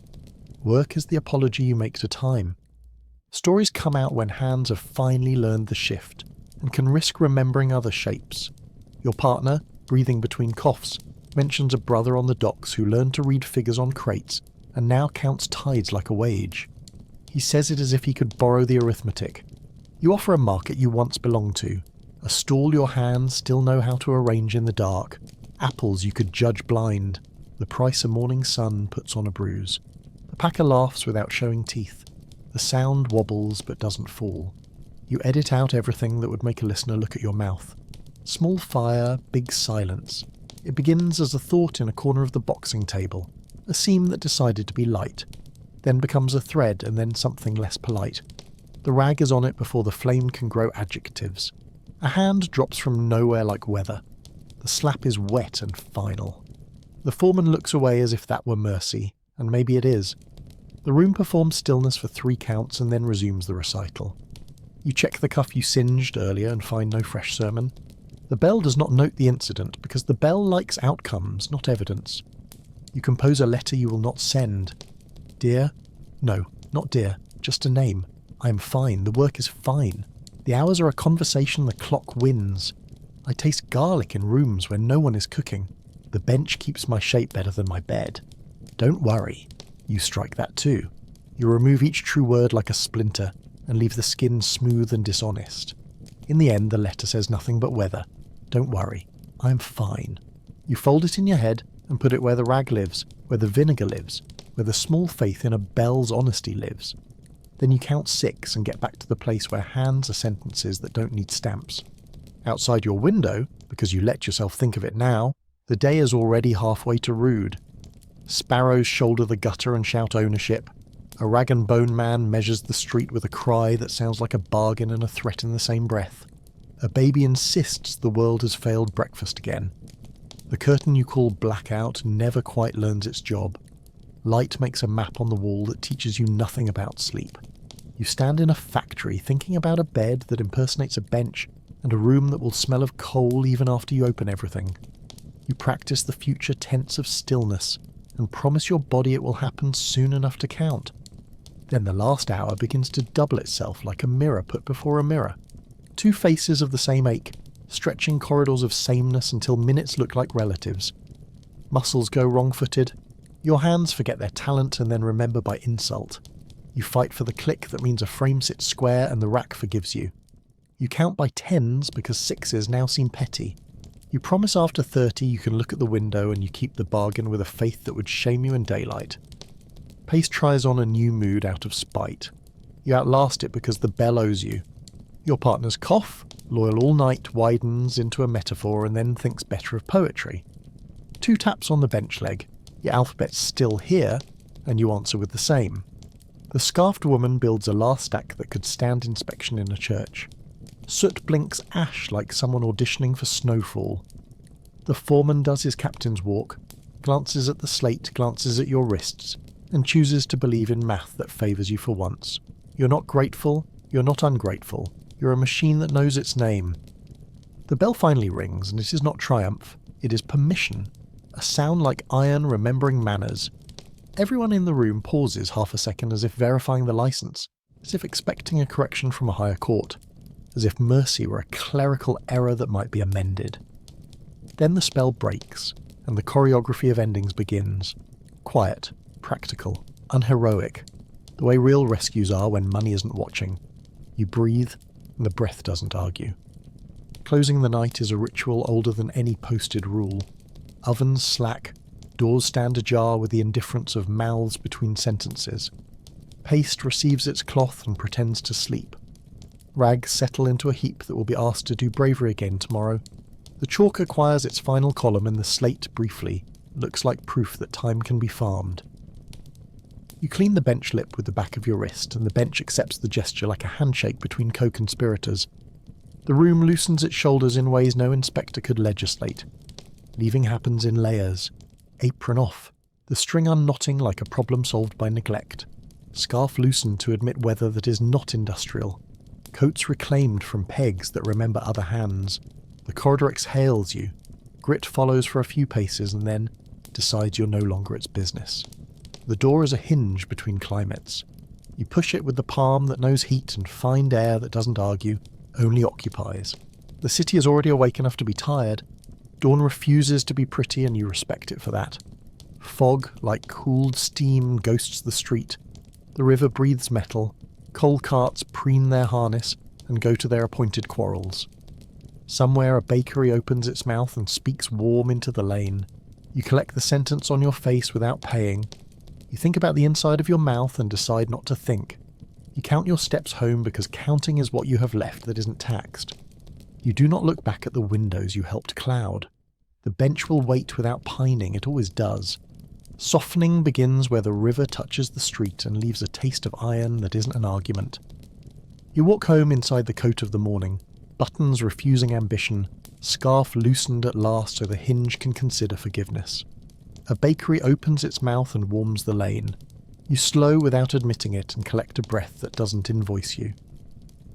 Work is the apology you make to time. Stories come out when hands have finally learned the shift and can risk remembering other shapes. Your partner, breathing between coughs, mentions a brother on the docks who learned to read figures on crates and now counts tides like a wage. He says it as if he could borrow the arithmetic. You offer a market you once belonged to, a stall your hands still know how to arrange in the dark, apples you could judge blind, the price a morning sun puts on a bruise. The packer laughs without showing teeth. The sound wobbles but doesn't fall. You edit out everything that would make a listener look at your mouth. Small fire, big silence. It begins as a thought in a corner of the boxing table, a seam that decided to be light, then becomes a thread and then something less polite. The rag is on it before the flame can grow adjectives. A hand drops from nowhere like weather. The slap is wet and final. The foreman looks away as if that were mercy, and maybe it is. The room performs stillness for 3 counts and then resumes the recital. You check the cuff you singed earlier and find no fresh sermon. The bell does not note the incident because the bell likes outcomes, not evidence. You compose a letter you will not send. Dear? No, not dear, just a name. I am fine, the work is fine. The hours are a conversation the clock wins. I taste garlic in rooms where no one is cooking. The bench keeps my shape better than my bed. Don't worry. You strike that too. You remove each true word like a splinter and leave the skin smooth and dishonest. In the end, the letter says nothing but weather. Don't worry. I am fine. You fold it in your head and put it where the rag lives, where the vinegar lives, where the small faith in a bell's honesty lives. Then you count 6 and get back to the place where hands are sentences that don't need stamps. Outside your window, because you let yourself think of it now, the day is already halfway to rude. Sparrows shoulder the gutter and shout ownership. A rag and bone man measures the street with a cry that sounds like a bargain and a threat in the same breath. A baby insists the world has failed breakfast again. The curtain you call blackout never quite learns its job. Light makes a map on the wall that teaches you nothing about sleep. You stand in a factory thinking about a bed that impersonates a bench and a room that will smell of coal even after you open everything. You practice the future tense of stillness and promise your body it will happen soon enough to count. Then the last hour begins to double itself like a mirror put before a mirror. 2 faces of the same ache, stretching corridors of sameness until minutes look like relatives. Muscles go wrong-footed. Your hands forget their talent and then remember by insult. You fight for the click that means a frame sits square and the rack forgives you. You count by 10s because 6s now seem petty. You promise after 30 you can look at the window and you keep the bargain with a faith that would shame you in daylight. Pace tries on a new mood out of spite. You outlast it because the bell owes you. Your partner's cough, loyal all night, widens into a metaphor and then thinks better of poetry. 2 taps on the bench leg. Your alphabet's still here, and you answer with the same. The scarfed woman builds a last stack that could stand inspection in a church. Soot blinks ash like someone auditioning for snowfall. The foreman does his captain's walk, glances at the slate, glances at your wrists, and chooses to believe in math that favours you for once. You're not grateful, you're not ungrateful, You're a machine that knows its name. The bell finally rings, and it is not triumph. It is permission. A sound like iron remembering manners. Everyone in the room pauses half a second as if verifying the license, as if expecting a correction from a higher court, as if mercy were a clerical error that might be amended. Then the spell breaks, and the choreography of endings begins. Quiet, practical, unheroic, the way real rescues are when money isn't watching. You breathe, and the breath doesn't argue. Closing the night is a ritual older than any posted rule. Ovens slack, doors stand ajar with the indifference of mouths between sentences. Paste receives its cloth and pretends to sleep. Rags settle into a heap that will be asked to do bravery again tomorrow. The chalk acquires its final column and the slate briefly looks like proof that time can be farmed. You clean the bench lip with the back of your wrist, and the bench accepts the gesture like a handshake between co-conspirators. The room loosens its shoulders in ways no inspector could legislate. Leaving happens in layers. Apron off, the string unknotting like a problem solved by neglect. Scarf loosened to admit weather that is not industrial. Coats reclaimed from pegs that remember other hands. The corridor exhales you. Grit follows for a few paces and then decides you're no longer its business. The door is a hinge between climates. You push it with the palm that knows heat and find air that doesn't argue, only occupies. The city is already awake enough to be tired. Dawn refuses to be pretty and you respect it for that. Fog, like cooled steam, ghosts the street. The river breathes metal. Coal carts preen their harness and go to their appointed quarrels. Somewhere a bakery opens its mouth and speaks warm into the lane. You collect the sentence on your face without paying. You think about the inside of your mouth and decide not to think. You count your steps home because counting is what you have left that isn't taxed. You do not look back at the windows you helped cloud. The bench will wait without pining, it always does. Softening begins where the river touches the street and leaves a taste of iron that isn't an argument. You walk home inside the coat of the morning, buttons refusing ambition, scarf loosened at last so the hinge can consider forgiveness. A bakery opens its mouth and warms the lane. You slow without admitting it and collect a breath that doesn't invoice you.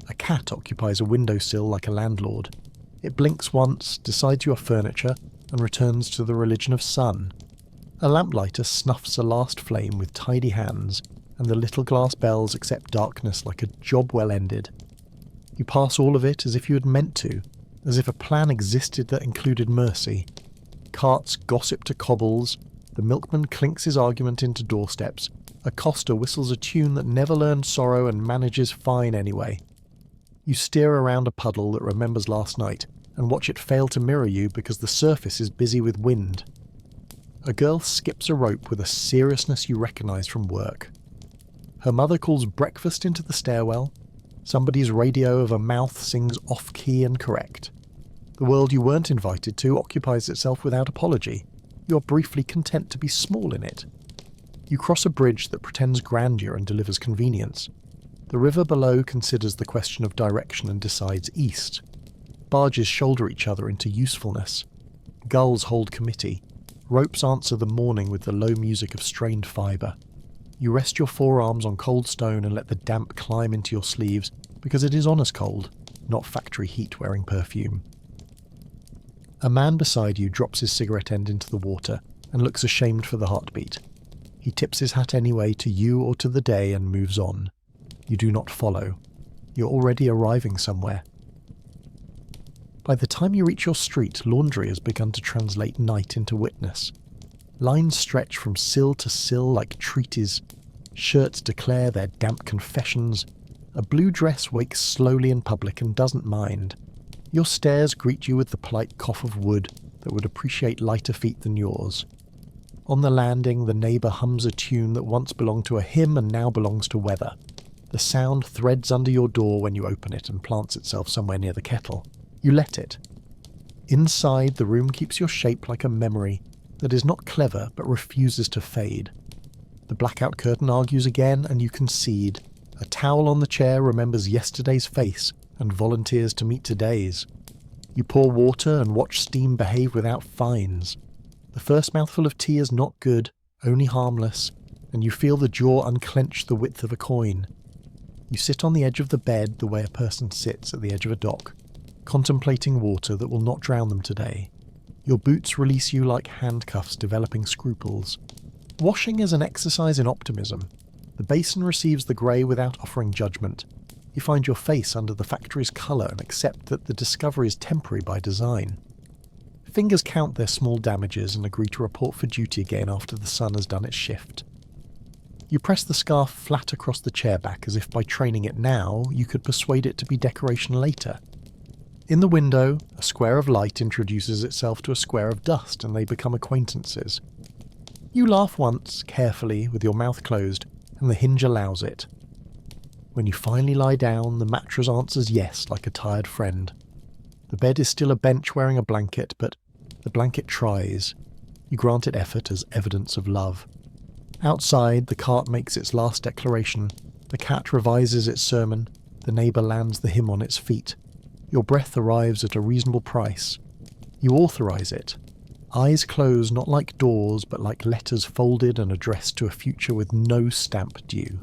A cat occupies a windowsill like a landlord. It blinks once, decides you are furniture, and returns to the religion of sun. A lamplighter snuffs a last flame with tidy hands, and the little glass bells accept darkness like a job well ended. You pass all of it as if you had meant to, as if a plan existed that included mercy. Carts gossip to cobbles, the milkman clinks his argument into doorsteps, a coster whistles a tune that never learned sorrow and manages fine anyway. You steer around a puddle that remembers last night, and watch it fail to mirror you because the surface is busy with wind. A girl skips a rope with a seriousness you recognise from work. Her mother calls breakfast into the stairwell. Somebody's radio of a mouth sings off-key and correct. The world you weren't invited to occupies itself without apology. You're briefly content to be small in it. You cross a bridge that pretends grandeur and delivers convenience. The river below considers the question of direction and decides east. Barges shoulder each other into usefulness. Gulls hold committee. Ropes answer the morning with the low music of strained fibre. You rest your forearms on cold stone and let the damp climb into your sleeves because it is honest cold, not factory heat wearing perfume. A man beside you drops his cigarette end into the water and looks ashamed for the heartbeat. He tips his hat anyway to you or to the day and moves on. You do not follow. You're already arriving somewhere. By the time you reach your street, laundry has begun to translate night into witness. Lines stretch from sill to sill like treaties. Shirts declare their damp confessions. A blue dress wakes slowly in public and doesn't mind. Your stairs greet you with the polite cough of wood that would appreciate lighter feet than yours. On the landing, the neighbour hums a tune that once belonged to a hymn and now belongs to weather. The sound threads under your door when you open it and plants itself somewhere near the kettle. You let it. Inside, the room keeps your shape like a memory that is not clever but refuses to fade. The blackout curtain argues again and you concede. A towel on the chair remembers yesterday's face and volunteers to meet today's. You pour water and watch steam behave without fines. The first mouthful of tea is not good, only harmless, and you feel the jaw unclench the width of a coin. You sit on the edge of the bed the way a person sits at the edge of a dock, contemplating water that will not drown them today. Your boots release you like handcuffs developing scruples. Washing is an exercise in optimism. The basin receives the grey without offering judgment. You find your face under the factory's colour and accept that the discovery is temporary by design. Fingers count their small damages and agree to report for duty again after the sun has done its shift. You press the scarf flat across the chair back as if by training it now you could persuade it to be decoration later. In the window, a square of light introduces itself to a square of dust and they become acquaintances. You laugh once, carefully, with your mouth closed, and the hinge allows it. When you finally lie down, the mattress answers yes like a tired friend. The bed is still a bench wearing a blanket, but the blanket tries. You grant it effort as evidence of love. Outside, the cart makes its last declaration. The cat revises its sermon. The neighbour lands the hymn on its feet. Your breath arrives at a reasonable price. You authorise it. Eyes close not like doors, but like letters folded and addressed to a future with no stamp due.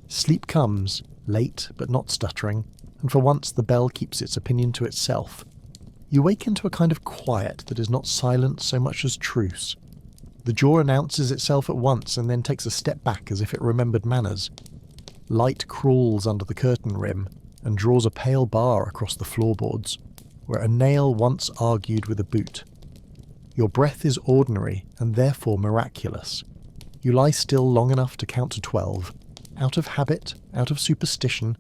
Sleep comes, late but not stuttering, and for once the bell keeps its opinion to itself. You wake into a kind of quiet that is not silence so much as truce. The jaw announces itself at once and then takes a step back as if it remembered manners. Light crawls under the curtain rim and draws a pale bar across the floorboards, where a nail once argued with a boot. Your breath is ordinary and therefore miraculous. You lie still long enough to count to 12, out of habit, out of superstition,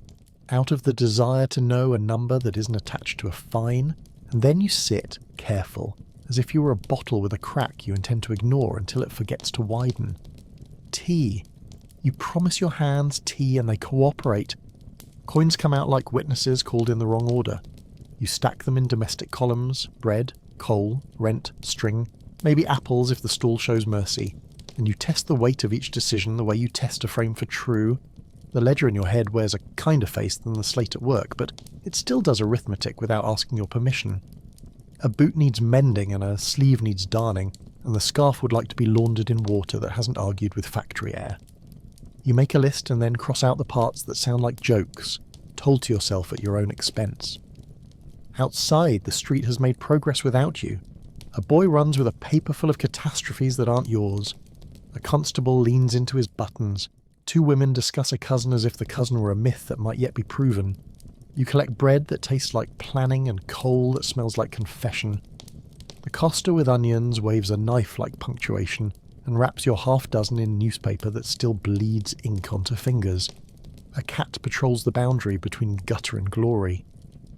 out of the desire to know a number that isn't attached to a fine, and then you sit, careful, as if you were a bottle with a crack you intend to ignore until it forgets to widen. Tea. You promise your hands tea and they cooperate. Coins come out like witnesses called in the wrong order. You stack them in domestic columns, bread, coal, rent, string, maybe apples if the stall shows mercy, and you test the weight of each decision the way you test a frame for true. The ledger in your head wears a kinder face than the slate at work, but it still does arithmetic without asking your permission. A boot needs mending and a sleeve needs darning, and the scarf would like to be laundered in water that hasn't argued with factory air. You make a list and then cross out the parts that sound like jokes, told to yourself at your own expense. Outside, the street has made progress without you. A boy runs with a paper full of catastrophes that aren't yours. A constable leans into his buttons. 2 women discuss a cousin as if the cousin were a myth that might yet be proven. You collect bread that tastes like planning and coal that smells like confession. The coster with onions waves a knife like punctuation and wraps your half-dozen in newspaper that still bleeds ink onto fingers. A cat patrols the boundary between gutter and glory.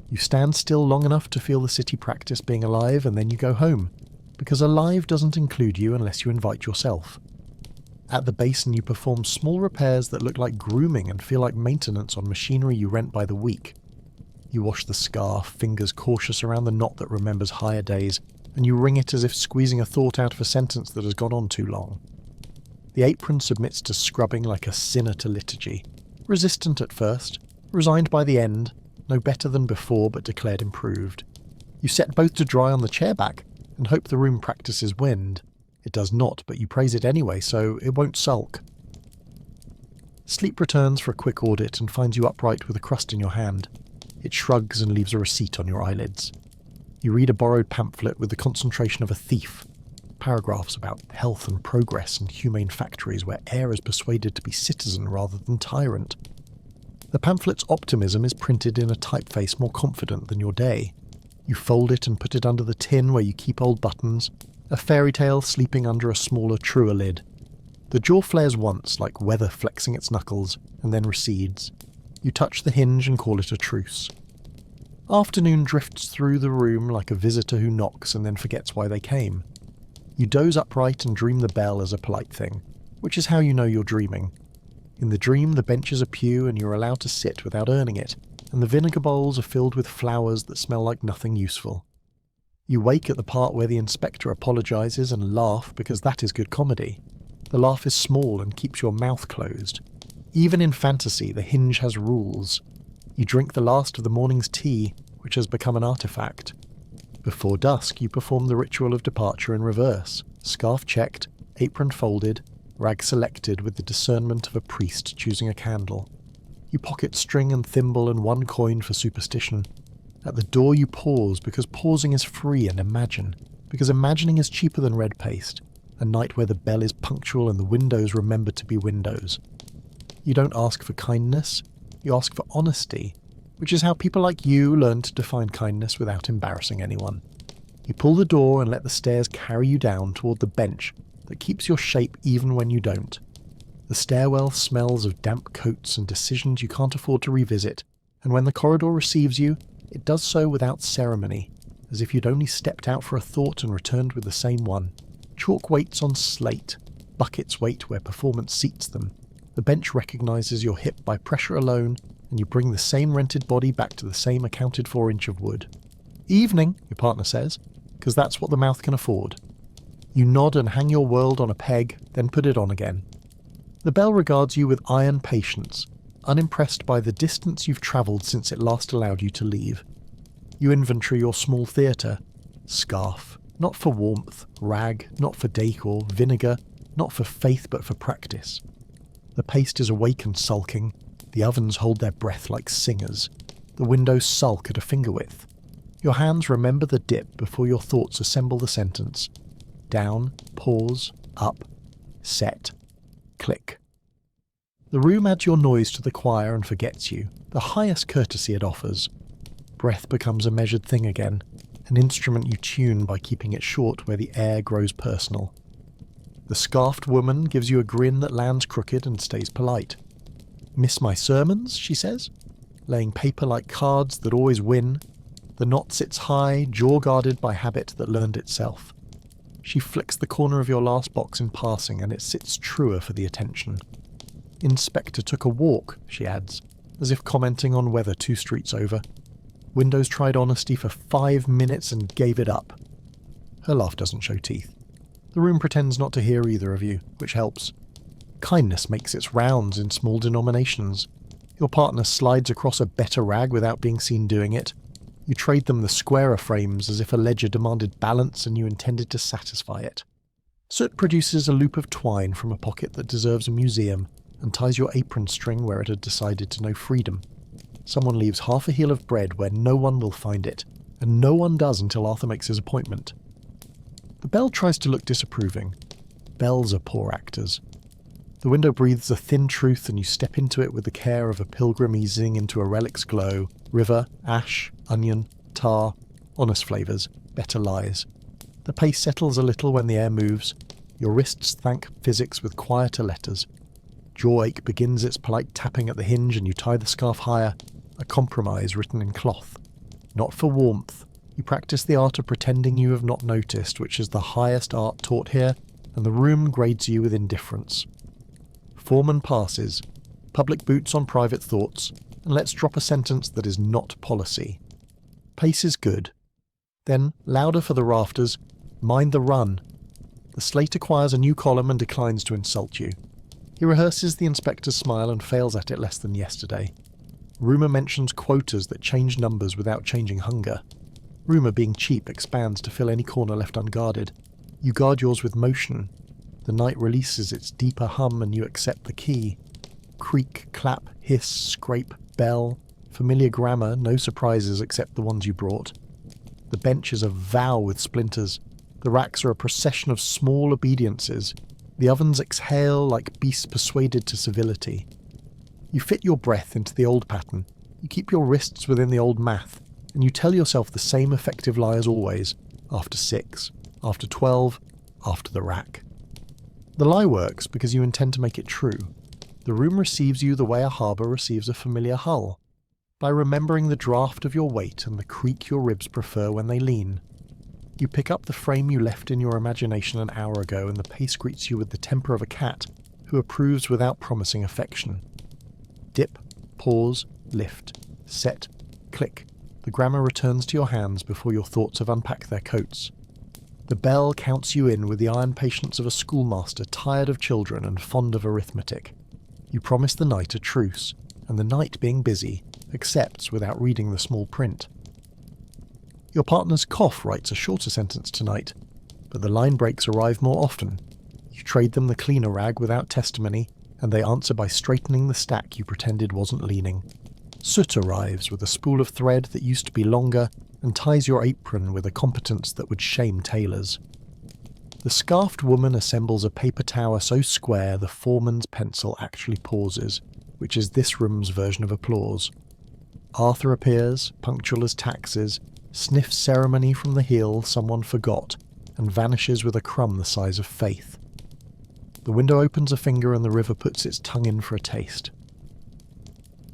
You stand still long enough to feel the city practice being alive, and then you go home, because alive doesn't include you unless you invite yourself. At the basin you perform small repairs that look like grooming and feel like maintenance on machinery you rent by the week. You wash the scarf, fingers cautious around the knot that remembers higher days, and you wring it as if squeezing a thought out of a sentence that has gone on too long. The apron submits to scrubbing like a sinner to liturgy, resistant at first, resigned by the end, no better than before but declared improved. You set both to dry on the chair back and hope the room practices wind. It does not, but you praise it anyway, so it won't sulk. Sleep returns for a quick audit and finds you upright with a crust in your hand. It shrugs and leaves a receipt on your eyelids. You read a borrowed pamphlet with the concentration of a thief. Paragraphs about health and progress and humane factories where air is persuaded to be citizen rather than tyrant. The pamphlet's optimism is printed in a typeface more confident than your day. You fold it and put it under the tin where you keep old buttons, a fairy tale sleeping under a smaller, truer lid. The jaw flares once, like weather flexing its knuckles, and then recedes. You touch the hinge and call it a truce. Afternoon drifts through the room like a visitor who knocks and then forgets why they came. You doze upright and dream the bell as a polite thing, which is how you know you're dreaming. In the dream, the bench is a pew and you're allowed to sit without earning it, and the vinegar bowls are filled with flowers that smell like nothing useful. You wake at the part where the inspector apologises and laugh because that is good comedy. The laugh is small and keeps your mouth closed. Even in fantasy, the hinge has rules. You drink the last of the morning's tea, which has become an artifact. Before dusk, you perform the ritual of departure in reverse, scarf checked, apron folded, rag selected with the discernment of a priest choosing a candle. You pocket string and thimble and 1 coin for superstition. At the door you pause because pausing is free, and imagine, because imagining is cheaper than red paste. A night where the bell is punctual and the windows remember to be windows. You don't ask for kindness, you ask for honesty, which is how people like you learn to define kindness without embarrassing anyone. You pull the door and let the stairs carry you down toward the bench that keeps your shape even when you don't. The stairwell smells of damp coats and decisions you can't afford to revisit, and when the corridor receives you, it does so without ceremony, as if you'd only stepped out for a thought and returned with the same one. Chalk waits on slate, buckets wait where performance seats them. The bench recognises your hip by pressure alone, and you bring the same rented body back to the same accounted for inch of wood. Evening, your partner says, because that's what the mouth can afford. You nod and hang your world on a peg, then put it on again. The bell regards you with iron patience, unimpressed by the distance you've travelled since it last allowed you to leave. You inventory your small theatre. Scarf, not for warmth, rag, not for decor, vinegar, not for faith but for practice. The paste is awake and sulking, the ovens hold their breath like singers, the windows sulk at a finger width. Your hands remember the dip before your thoughts assemble the sentence. Down, pause, up, set, click. The room adds your noise to the choir and forgets you, the highest courtesy it offers. Breath becomes a measured thing again, an instrument you tune by keeping it short where the air grows personal. The scarfed woman gives you a grin that lands crooked and stays polite. Miss my sermons, she says, laying paper like cards that always win. The knot sits high, jaw-guarded by habit that learned itself. She flicks the corner of your last box in passing, and it sits truer for the attention. Inspector took a walk, she adds, as if commenting on weather 2 streets over. Windows tried honesty for 5 minutes and gave it up. Her laugh doesn't show teeth. The room pretends not to hear either of you, which helps. Kindness makes its rounds in small denominations. Your partner slides across a better rag without being seen doing it. You trade them the squarer frames as if a ledger demanded balance and you intended to satisfy it. Soot produces a loop of twine from a pocket that deserves a museum and ties your apron string where it had decided to know freedom. Someone leaves half a heel of bread where no one will find it, and no one does until Arthur makes his appointment. The bell tries to look disapproving. Bells are poor actors. The window breathes a thin truth and you step into it with the care of a pilgrim easing into a relic's glow. River, ash, onion, tar, honest flavours, better lies. The pace settles a little when the air moves. Your wrists thank physics with quieter letters. Jaw ache begins its polite tapping at the hinge and you tie the scarf higher, a compromise written in cloth. Not for warmth. You practice the art of pretending you have not noticed, which is the highest art taught here, and the room grades you with indifference. Foreman passes, public boots on private thoughts, and lets drop a sentence that is not policy. Pace is good. Then, louder for the rafters, mind the run. The slate acquires a new column and declines to insult you. He rehearses the inspector's smile and fails at it less than yesterday. Rumour mentions quotas that change numbers without changing hunger. Rumour being cheap expands to fill any corner left unguarded. You guard yours with motion. The night releases its deeper hum and you accept the key. Creak, clap, hiss, scrape, bell. Familiar grammar, no surprises except the ones you brought. The bench is a vow with splinters. The racks are a procession of small obediences. The ovens exhale like beasts persuaded to civility. You fit your breath into the old pattern. You keep your wrists within the old math. And you tell yourself the same effective lie as always. After 6, after 12, after the rack. The lie works because you intend to make it true. The room receives you the way a harbour receives a familiar hull. By remembering the draft of your weight and the creak your ribs prefer when they lean. You pick up the frame you left in your imagination an hour ago and the pace greets you with the temper of a cat who approves without promising affection. Dip, pause, lift, set, click. The grammar returns to your hands before your thoughts have unpacked their coats. The bell counts you in with the iron patience of a schoolmaster tired of children and fond of arithmetic. You promise the night a truce, and the night being busy, accepts without reading the small print. Your partner's cough writes a shorter sentence tonight, but the line breaks arrive more often. You trade them the cleaner rag without testimony, and they answer by straightening the stack you pretended wasn't leaning. Soot arrives with a spool of thread that used to be longer and ties your apron with a competence that would shame tailors. The scarfed woman assembles a paper tower so square the foreman's pencil actually pauses, which is this room's version of applause. Arthur appears, punctual as taxes, sniffs ceremony from the heel someone forgot, and vanishes with a crumb the size of faith. The window opens a finger and the river puts its tongue in for a taste.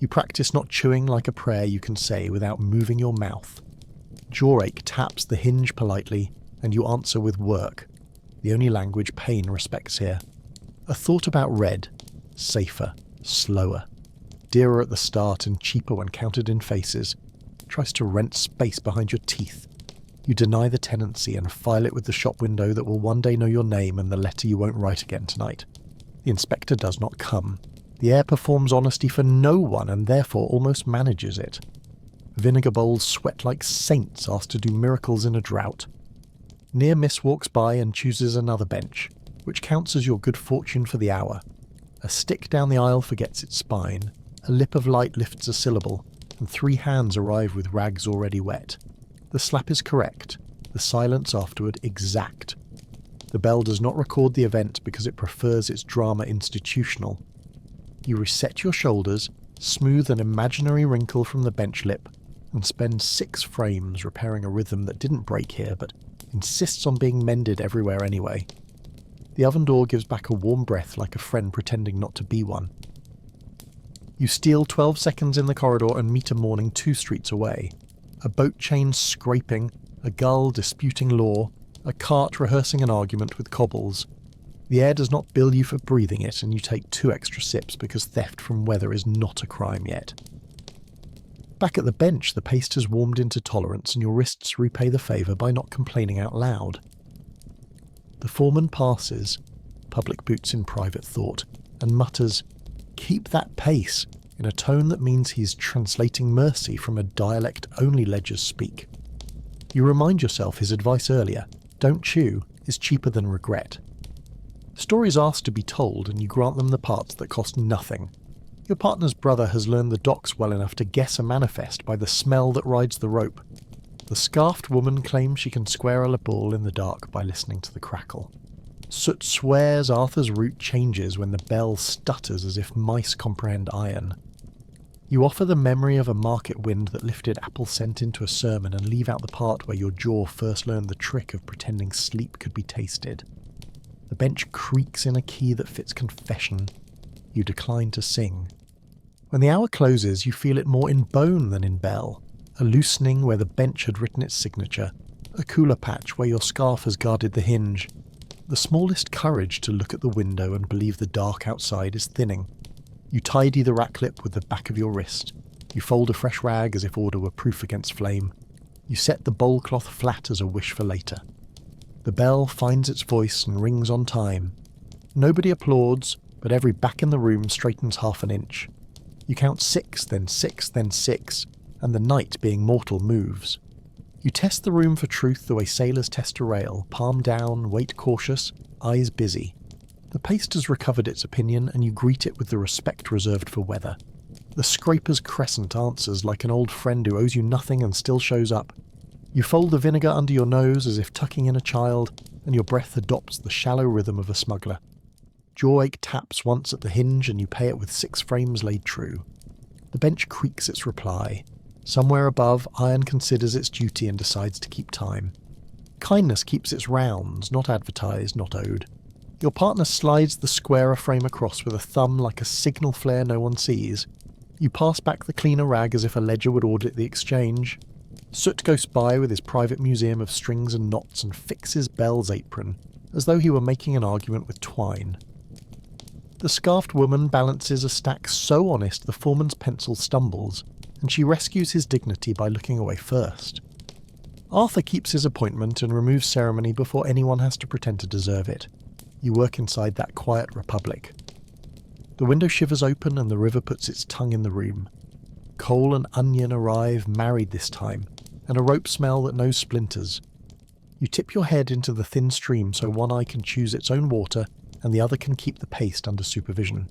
You practice not chewing like a prayer you can say without moving your mouth. Jawache taps the hinge politely, and you answer with work, the only language pain respects here. A thought about red, safer, slower, dearer at the start and cheaper when counted in faces, tries to rent space behind your teeth. You deny the tenancy and file it with the shop window that will one day know your name and the letter you won't write again tonight. The inspector does not come. The air performs honesty for no one and therefore almost manages it. Vinegar bowls sweat like saints asked to do miracles in a drought. Near miss walks by and chooses another bench, which counts as your good fortune for the hour. A stick down the aisle forgets its spine, a lip of light lifts a syllable, and 3 hands arrive with rags already wet. The slap is correct, the silence afterward exact. The bell does not record the event because it prefers its drama institutional. You reset your shoulders, smooth an imaginary wrinkle from the bench lip, and spend 6 frames repairing a rhythm that didn't break here but insists on being mended everywhere anyway. The oven door gives back a warm breath like a friend pretending not to be one. You steal 12 seconds in the corridor and meet a morning 2 streets away. A boat chain scraping, a gull disputing law, a cart rehearsing an argument with cobbles. The air does not bill you for breathing it, and you take 2 extra sips because theft from weather is not a crime yet. Back at the bench, the paste has warmed into tolerance and your wrists repay the favour by not complaining out loud. The foreman passes, public boots in private thought, and mutters, "Keep that pace," in a tone that means he's translating mercy from a dialect only ledgers speak. You remind yourself his advice earlier, "Don't chew," is cheaper than regret. Stories ask to be told and you grant them the parts that cost nothing. Your partner's brother has learned the docks well enough to guess a manifest by the smell that rides the rope. The scarfed woman claims she can square a ball in the dark by listening to the crackle. Soot swears Arthur's route changes when the bell stutters as if mice comprehend iron. You offer the memory of a market wind that lifted apple scent into a sermon and leave out the part where your jaw first learned the trick of pretending sleep could be tasted. The bench creaks in a key that fits confession. You decline to sing. When the hour closes, you feel it more in bone than in bell. A loosening where the bench had written its signature. A cooler patch where your scarf has guarded the hinge. The smallest courage to look at the window and believe the dark outside is thinning. You tidy the rack lip with the back of your wrist. You fold a fresh rag as if order were proof against flame. You set the bowl cloth flat as a wish for later. The bell finds its voice and rings on time. Nobody applauds, but every back in the room straightens half an inch. You count 6, then 6, then 6, and the night, being mortal, moves. You test the room for truth the way sailors test a rail, palm down, weight cautious, eyes busy. The paste has recovered its opinion, and you greet it with the respect reserved for weather. The scraper's crescent answers like an old friend who owes you nothing and still shows up. You fold the vinegar under your nose as if tucking in a child, and your breath adopts the shallow rhythm of a smuggler. Jawache taps once at the hinge and you pay it with 6 frames laid true. The bench creaks its reply. Somewhere above, iron considers its duty and decides to keep time. Kindness keeps its rounds, not advertised, not owed. Your partner slides the squarer frame across with a thumb like a signal flare no one sees. You pass back the cleaner rag as if a ledger would audit the exchange. Soot goes by with his private museum of strings and knots and fixes Bell's apron, as though he were making an argument with twine. The scarfed woman balances a stack so honest the foreman's pencil stumbles, and she rescues his dignity by looking away first. Arthur keeps his appointment and removes ceremony before anyone has to pretend to deserve it. You work inside that quiet republic. The window shivers open and the river puts its tongue in the room. Coal and onion arrive, married this time, and a rope smell that knows splinters. You tip your head into the thin stream so one eye can choose its own water and the other can keep the paste under supervision.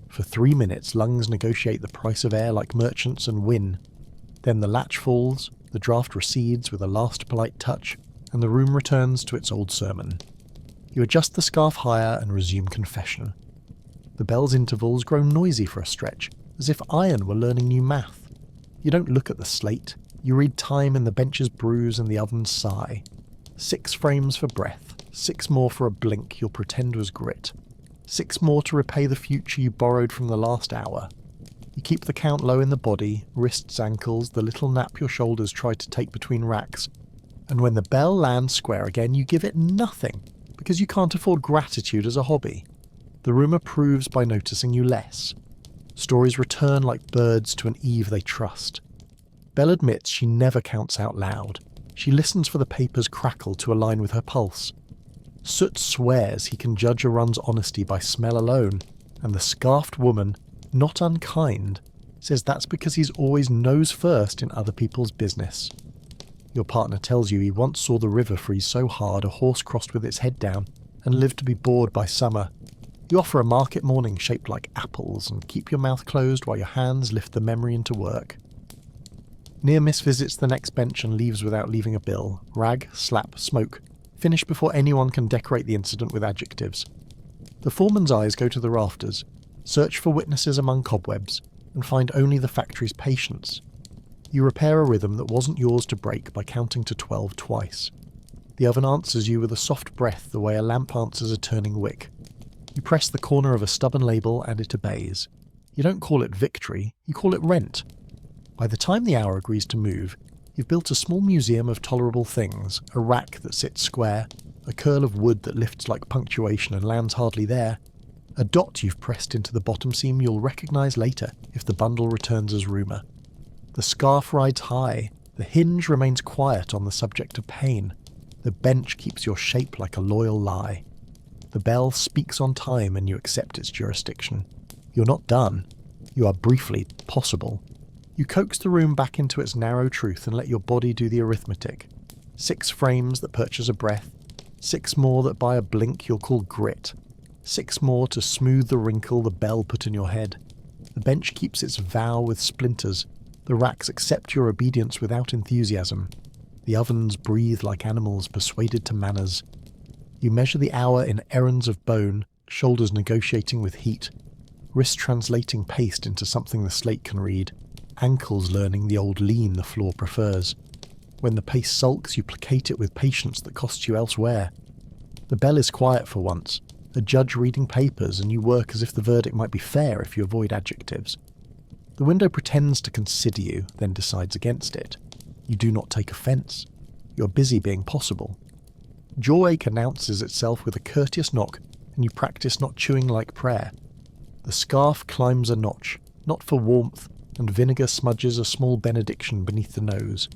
For 3 minutes, lungs negotiate the price of air like merchants and win. Then the latch falls, the draft recedes with a last polite touch, and the room returns to its old sermon. You adjust the scarf higher and resume confession. The bell's intervals grow noisy for a stretch, as if iron were learning new math. You don't look at the slate. You read time in the bench's bruise and the oven's sigh. 6 frames for breath, 6 more for a blink you'll pretend was grit. 6 more to repay the future you borrowed from the last hour. You keep the count low in the body, wrists, ankles, the little nap your shoulders try to take between racks. And when the bell lands square again, you give it nothing, because you can't afford gratitude as a hobby. The room approves by noticing you less. Stories return like birds to an Eve they trust. Belle admits she never counts out loud. She listens for the paper's crackle to align with her pulse. Soot swears he can judge a run's honesty by smell alone, and the scarfed woman, not unkind, says that's because he's always nose first in other people's business. Your partner tells you he once saw the river freeze so hard a horse crossed with its head down and lived to be bored by summer. You offer a market morning shaped like apples and keep your mouth closed while your hands lift the memory into work. Near miss visits the next bench and leaves without leaving a bill. Rag, slap, smoke. Finish before anyone can decorate the incident with adjectives. The foreman's eyes go to the rafters, search for witnesses among cobwebs, and find only the factory's patience. You repair a rhythm that wasn't yours to break by counting to 12 twice. The oven answers you with a soft breath the way a lamp answers a turning wick. You press the corner of a stubborn label and it obeys. You don't call it victory, you call it rent. By the time the hour agrees to move, you've built a small museum of tolerable things, a rack that sits square, a curl of wood that lifts like punctuation and lands hardly there, a dot you've pressed into the bottom seam you'll recognise later if the bundle returns as rumour. The scarf rides high, the hinge remains quiet on the subject of pain, the bench keeps your shape like a loyal lie. The bell speaks on time and you accept its jurisdiction. You're not done. You are briefly possible. You coax the room back into its narrow truth and let your body do the arithmetic. 6 frames that purchase a breath, 6 more that buy a blink you'll call grit, 6 more to smooth the wrinkle the bell put in your head. The bench keeps its vow with splinters, the racks accept your obedience without enthusiasm. The ovens breathe like animals persuaded to manners. You measure the hour in errands of bone, shoulders negotiating with heat, wrist translating paste into something the slate can read, ankles learning the old lean the floor prefers. When the paste sulks, you placate it with patience that costs you elsewhere. The bell is quiet for once, a judge reading papers, and you work as if the verdict might be fair if you avoid adjectives. The window pretends to consider you, then decides against it. You do not take offence. You're busy being possible. Jawache announces itself with a courteous knock, and you practice not chewing like prayer. The scarf climbs a notch, not for warmth, and vinegar smudges a small benediction beneath the nose.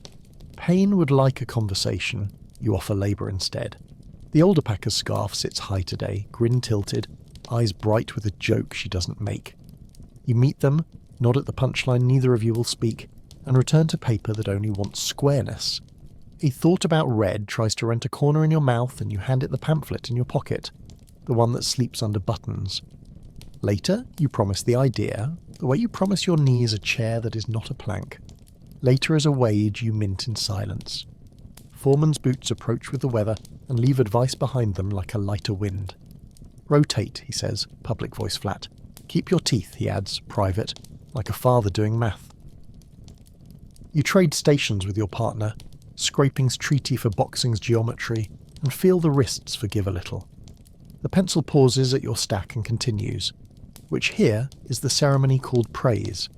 Pain would like a conversation. You offer labour instead. The older packer's scarf sits high today, grin tilted, eyes bright with a joke she doesn't make. You meet them, nod at the punchline neither of you will speak, and return to paper that only wants squareness. A thought about red tries to rent a corner in your mouth and you hand it the pamphlet in your pocket, the one that sleeps under buttons. Later, you promise the idea, the way you promise your knees a chair that is not a plank. Later as a wage you mint in silence. Foreman's boots approach with the weather and leave advice behind them like a lighter wind. Rotate, he says, public voice flat. Keep your teeth, he adds, private, like a father doing math. You trade stations with your partner, scraping's treaty for boxing's geometry, and feel the wrists forgive a little. The pencil pauses at your stack and continues, which here is the ceremony called praise.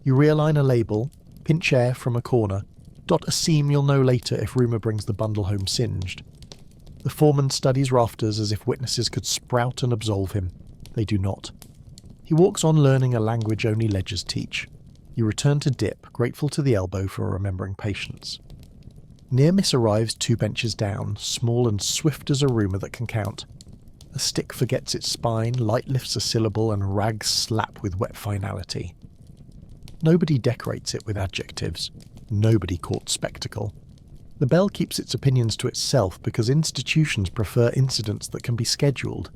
You realign a label, pinch air from a corner, dot a seam you'll know later if rumour brings the bundle home singed. The foreman studies rafters as if witnesses could sprout and absolve him. They do not. He walks on learning a language only ledgers teach. You return to dip, grateful to the elbow for remembering patience. Near miss arrives 2 benches down, small and swift as a rumour that can count. A stick forgets its spine, light lifts a syllable, and rags slap with wet finality. Nobody decorates it with adjectives. Nobody courts spectacle. The bell keeps its opinions to itself because institutions prefer incidents that can be scheduled.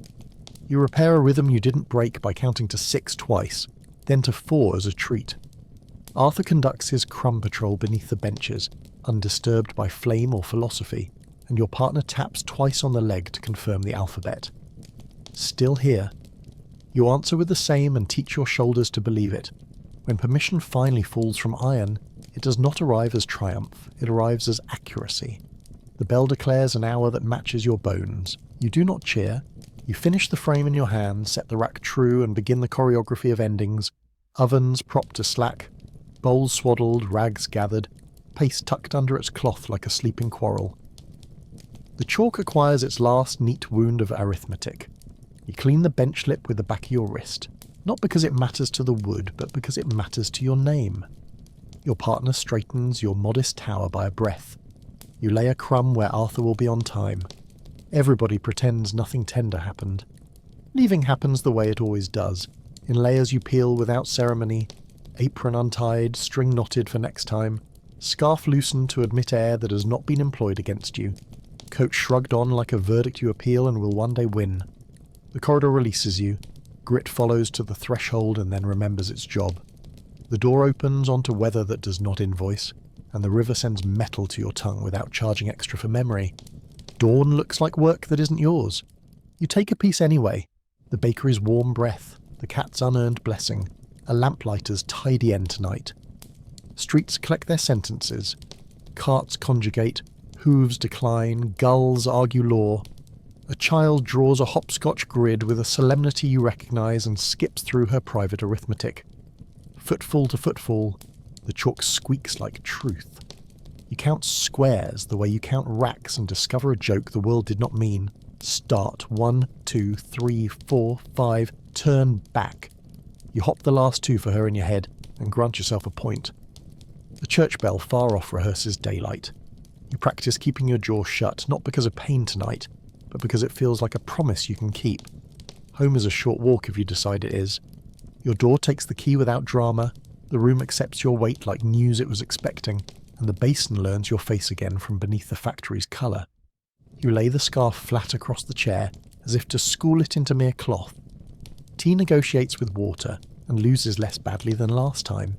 You repair a rhythm you didn't break by counting to 6 twice, then to 4 as a treat. Arthur conducts his crumb patrol beneath the benches, undisturbed by flame or philosophy, and your partner taps twice on the leg to confirm the alphabet. Still here. You answer with the same and teach your shoulders to believe it. When permission finally falls from iron, it does not arrive as triumph, it arrives as accuracy. The bell declares an hour that matches your bones. You do not cheer. You finish the frame in your hand, set the rack true, and begin the choreography of endings. Ovens propped to slack, bowls swaddled, rags gathered, paste tucked under its cloth like a sleeping quarrel. The chalk acquires its last neat wound of arithmetic. You clean the bench lip with the back of your wrist, not because it matters to the wood, but because it matters to your name. Your partner straightens your modest tower by a breath. You lay a crumb where Arthur will be on time. Everybody pretends nothing tender happened. Leaving happens the way it always does, in layers you peel without ceremony, apron untied, string knotted for next time, scarf loosened to admit air that has not been employed against you, coat shrugged on like a verdict you appeal and will one day win. The corridor releases you, grit follows to the threshold and then remembers its job. The door opens onto weather that does not invoice, and the river sends metal to your tongue without charging extra for memory. Dawn looks like work that isn't yours. You take a piece anyway. The bakery's warm breath, the cat's unearned blessing, a lamplighter's tidy end tonight. Streets collect their sentences. Carts conjugate, hooves decline, gulls argue law. A child draws a hopscotch grid with a solemnity you recognise and skips through her private arithmetic. Footfall to footfall, the chalk squeaks like truth. You count squares the way you count racks and discover a joke the world did not mean. Start 1, 2, 3, 4, 5, turn back. You hop the last 2 for her in your head and grant yourself a point. The church bell far off rehearses daylight. You practice keeping your jaw shut, not because of pain tonight, but because it feels like a promise you can keep. Home is a short walk if you decide it is. Your door takes the key without drama, the room accepts your weight like news it was expecting, and the basin learns your face again from beneath the factory's colour. You lay the scarf flat across the chair, as if to school it into mere cloth. Tea negotiates with water, and loses less badly than last time.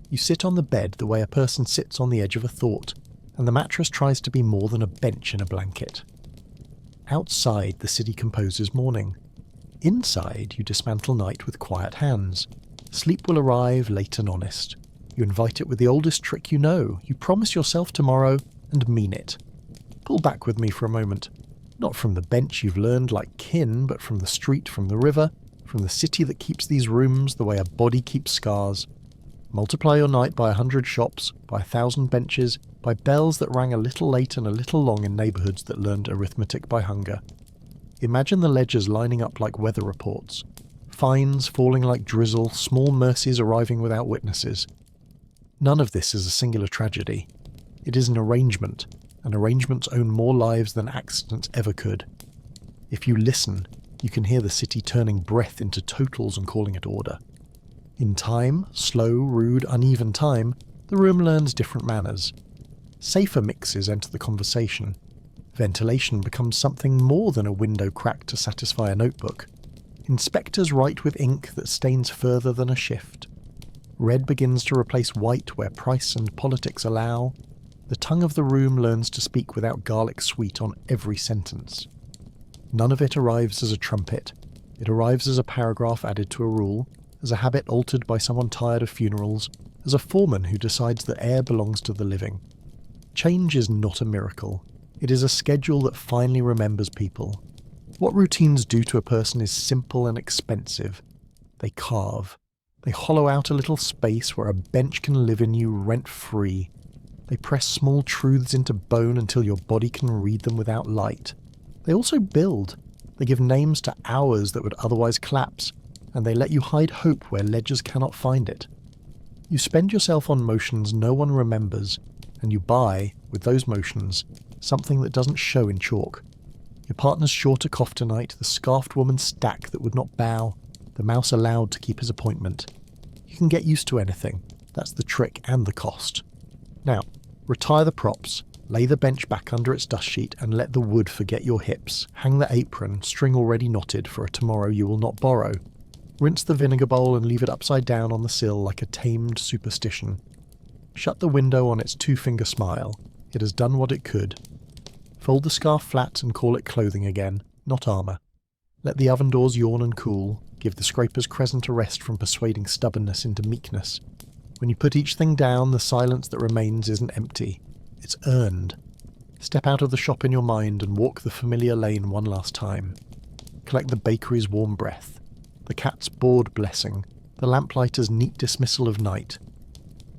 You sit on the bed the way a person sits on the edge of a thought, and the mattress tries to be more than a bench in a blanket. Outside, the city composes morning. Inside, you dismantle night with quiet hands. Sleep will arrive late and honest. You invite it with the oldest trick you know. You promise yourself tomorrow and mean it. Pull back with me for a moment. Not from the bench you've learned like kin, but from the street, from the river, from the city that keeps these rooms the way a body keeps scars. Multiply your night by 100 shops, by 1,000 benches, by bells that rang a little late and a little long in neighbourhoods that learned arithmetic by hunger. Imagine the ledgers lining up like weather reports. Fines falling like drizzle, small mercies arriving without witnesses. None of this is a singular tragedy. It is an arrangement, and arrangements own more lives than accidents ever could. If you listen, you can hear the city turning breath into totals and calling it order. In time, slow, rude, uneven time, the room learns different manners. Safer mixes enter the conversation. Ventilation becomes something more than a window crack to satisfy a notebook. Inspectors write with ink that stains further than a shift. Red begins to replace white where price and politics allow. The tongue of the room learns to speak without garlic sweet on every sentence. None of it arrives as a trumpet. It arrives as a paragraph added to a rule, as a habit altered by someone tired of funerals, as a foreman who decides that air belongs to the living. Change is not a miracle. It is a schedule that finally remembers people. What routines do to a person is simple and expensive. They carve. They hollow out a little space where a bench can live in you rent-free. They press small truths into bone until your body can read them without light. They also build. They give names to hours that would otherwise collapse, and they let you hide hope where ledgers cannot find it. You spend yourself on motions no one remembers, and you buy, with those motions, something that doesn't show in chalk. Your partner's sure to cough tonight, the scarfed woman's stack that would not bow, the mouse allowed to keep his appointment. You can get used to anything. That's the trick and the cost. Now, retire the props. Lay the bench back under its dust sheet and let the wood forget your hips. Hang the apron, string already knotted, for a tomorrow you will not borrow. Rinse the vinegar bowl and leave it upside down on the sill like a tamed superstition. Shut the window on its two-finger smile. It has done what it could. Fold the scarf flat and call it clothing again, not armour. Let the oven doors yawn and cool. Give the scraper's crescent a rest from persuading stubbornness into meekness. When you put each thing down, the silence that remains isn't empty. It's earned. Step out of the shop in your mind and walk the familiar lane one last time. Collect the bakery's warm breath, the cat's bored blessing, the lamplighter's neat dismissal of night.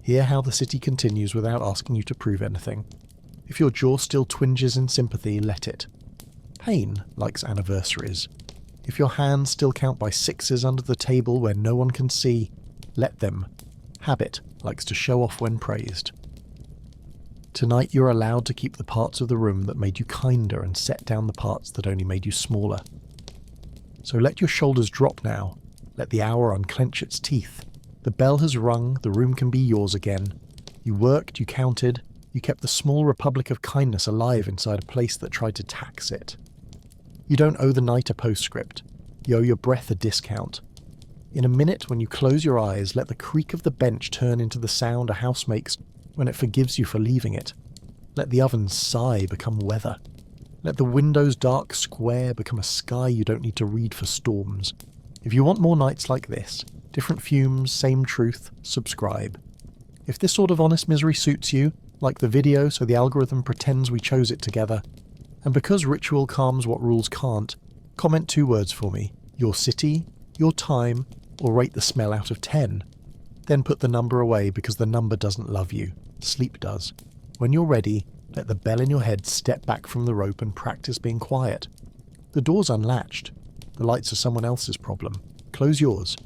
Hear how the city continues without asking you to prove anything. If your jaw still twinges in sympathy, let it. Pain likes anniversaries. If your hands still count by sixes under the table where no one can see, let them. Habit likes to show off when praised. Tonight you're allowed to keep the parts of the room that made you kinder and set down the parts that only made you smaller. So let your shoulders drop now. Let the hour unclench its teeth. The bell has rung, the room can be yours again. You worked, you counted, you kept the small republic of kindness alive inside a place that tried to tax it. You don't owe the night a postscript. You owe your breath a discount. In a minute, when you close your eyes, let the creak of the bench turn into the sound a house makes when it forgives you for leaving it. Let the oven's sigh become weather. Let the window's dark square become a sky you don't need to read for storms. If you want more nights like this, different fumes, same truth, subscribe. If this sort of honest misery suits you, like the video so the algorithm pretends we chose it together. And because ritual calms what rules can't, comment 2 words for me: your city, your time, or rate the smell out of 10. Then put the number away because the number doesn't love you. Sleep does. When you're ready, let the bell in your head step back from the rope and practice being quiet. The door's unlatched. The lights are someone else's problem. Close yours.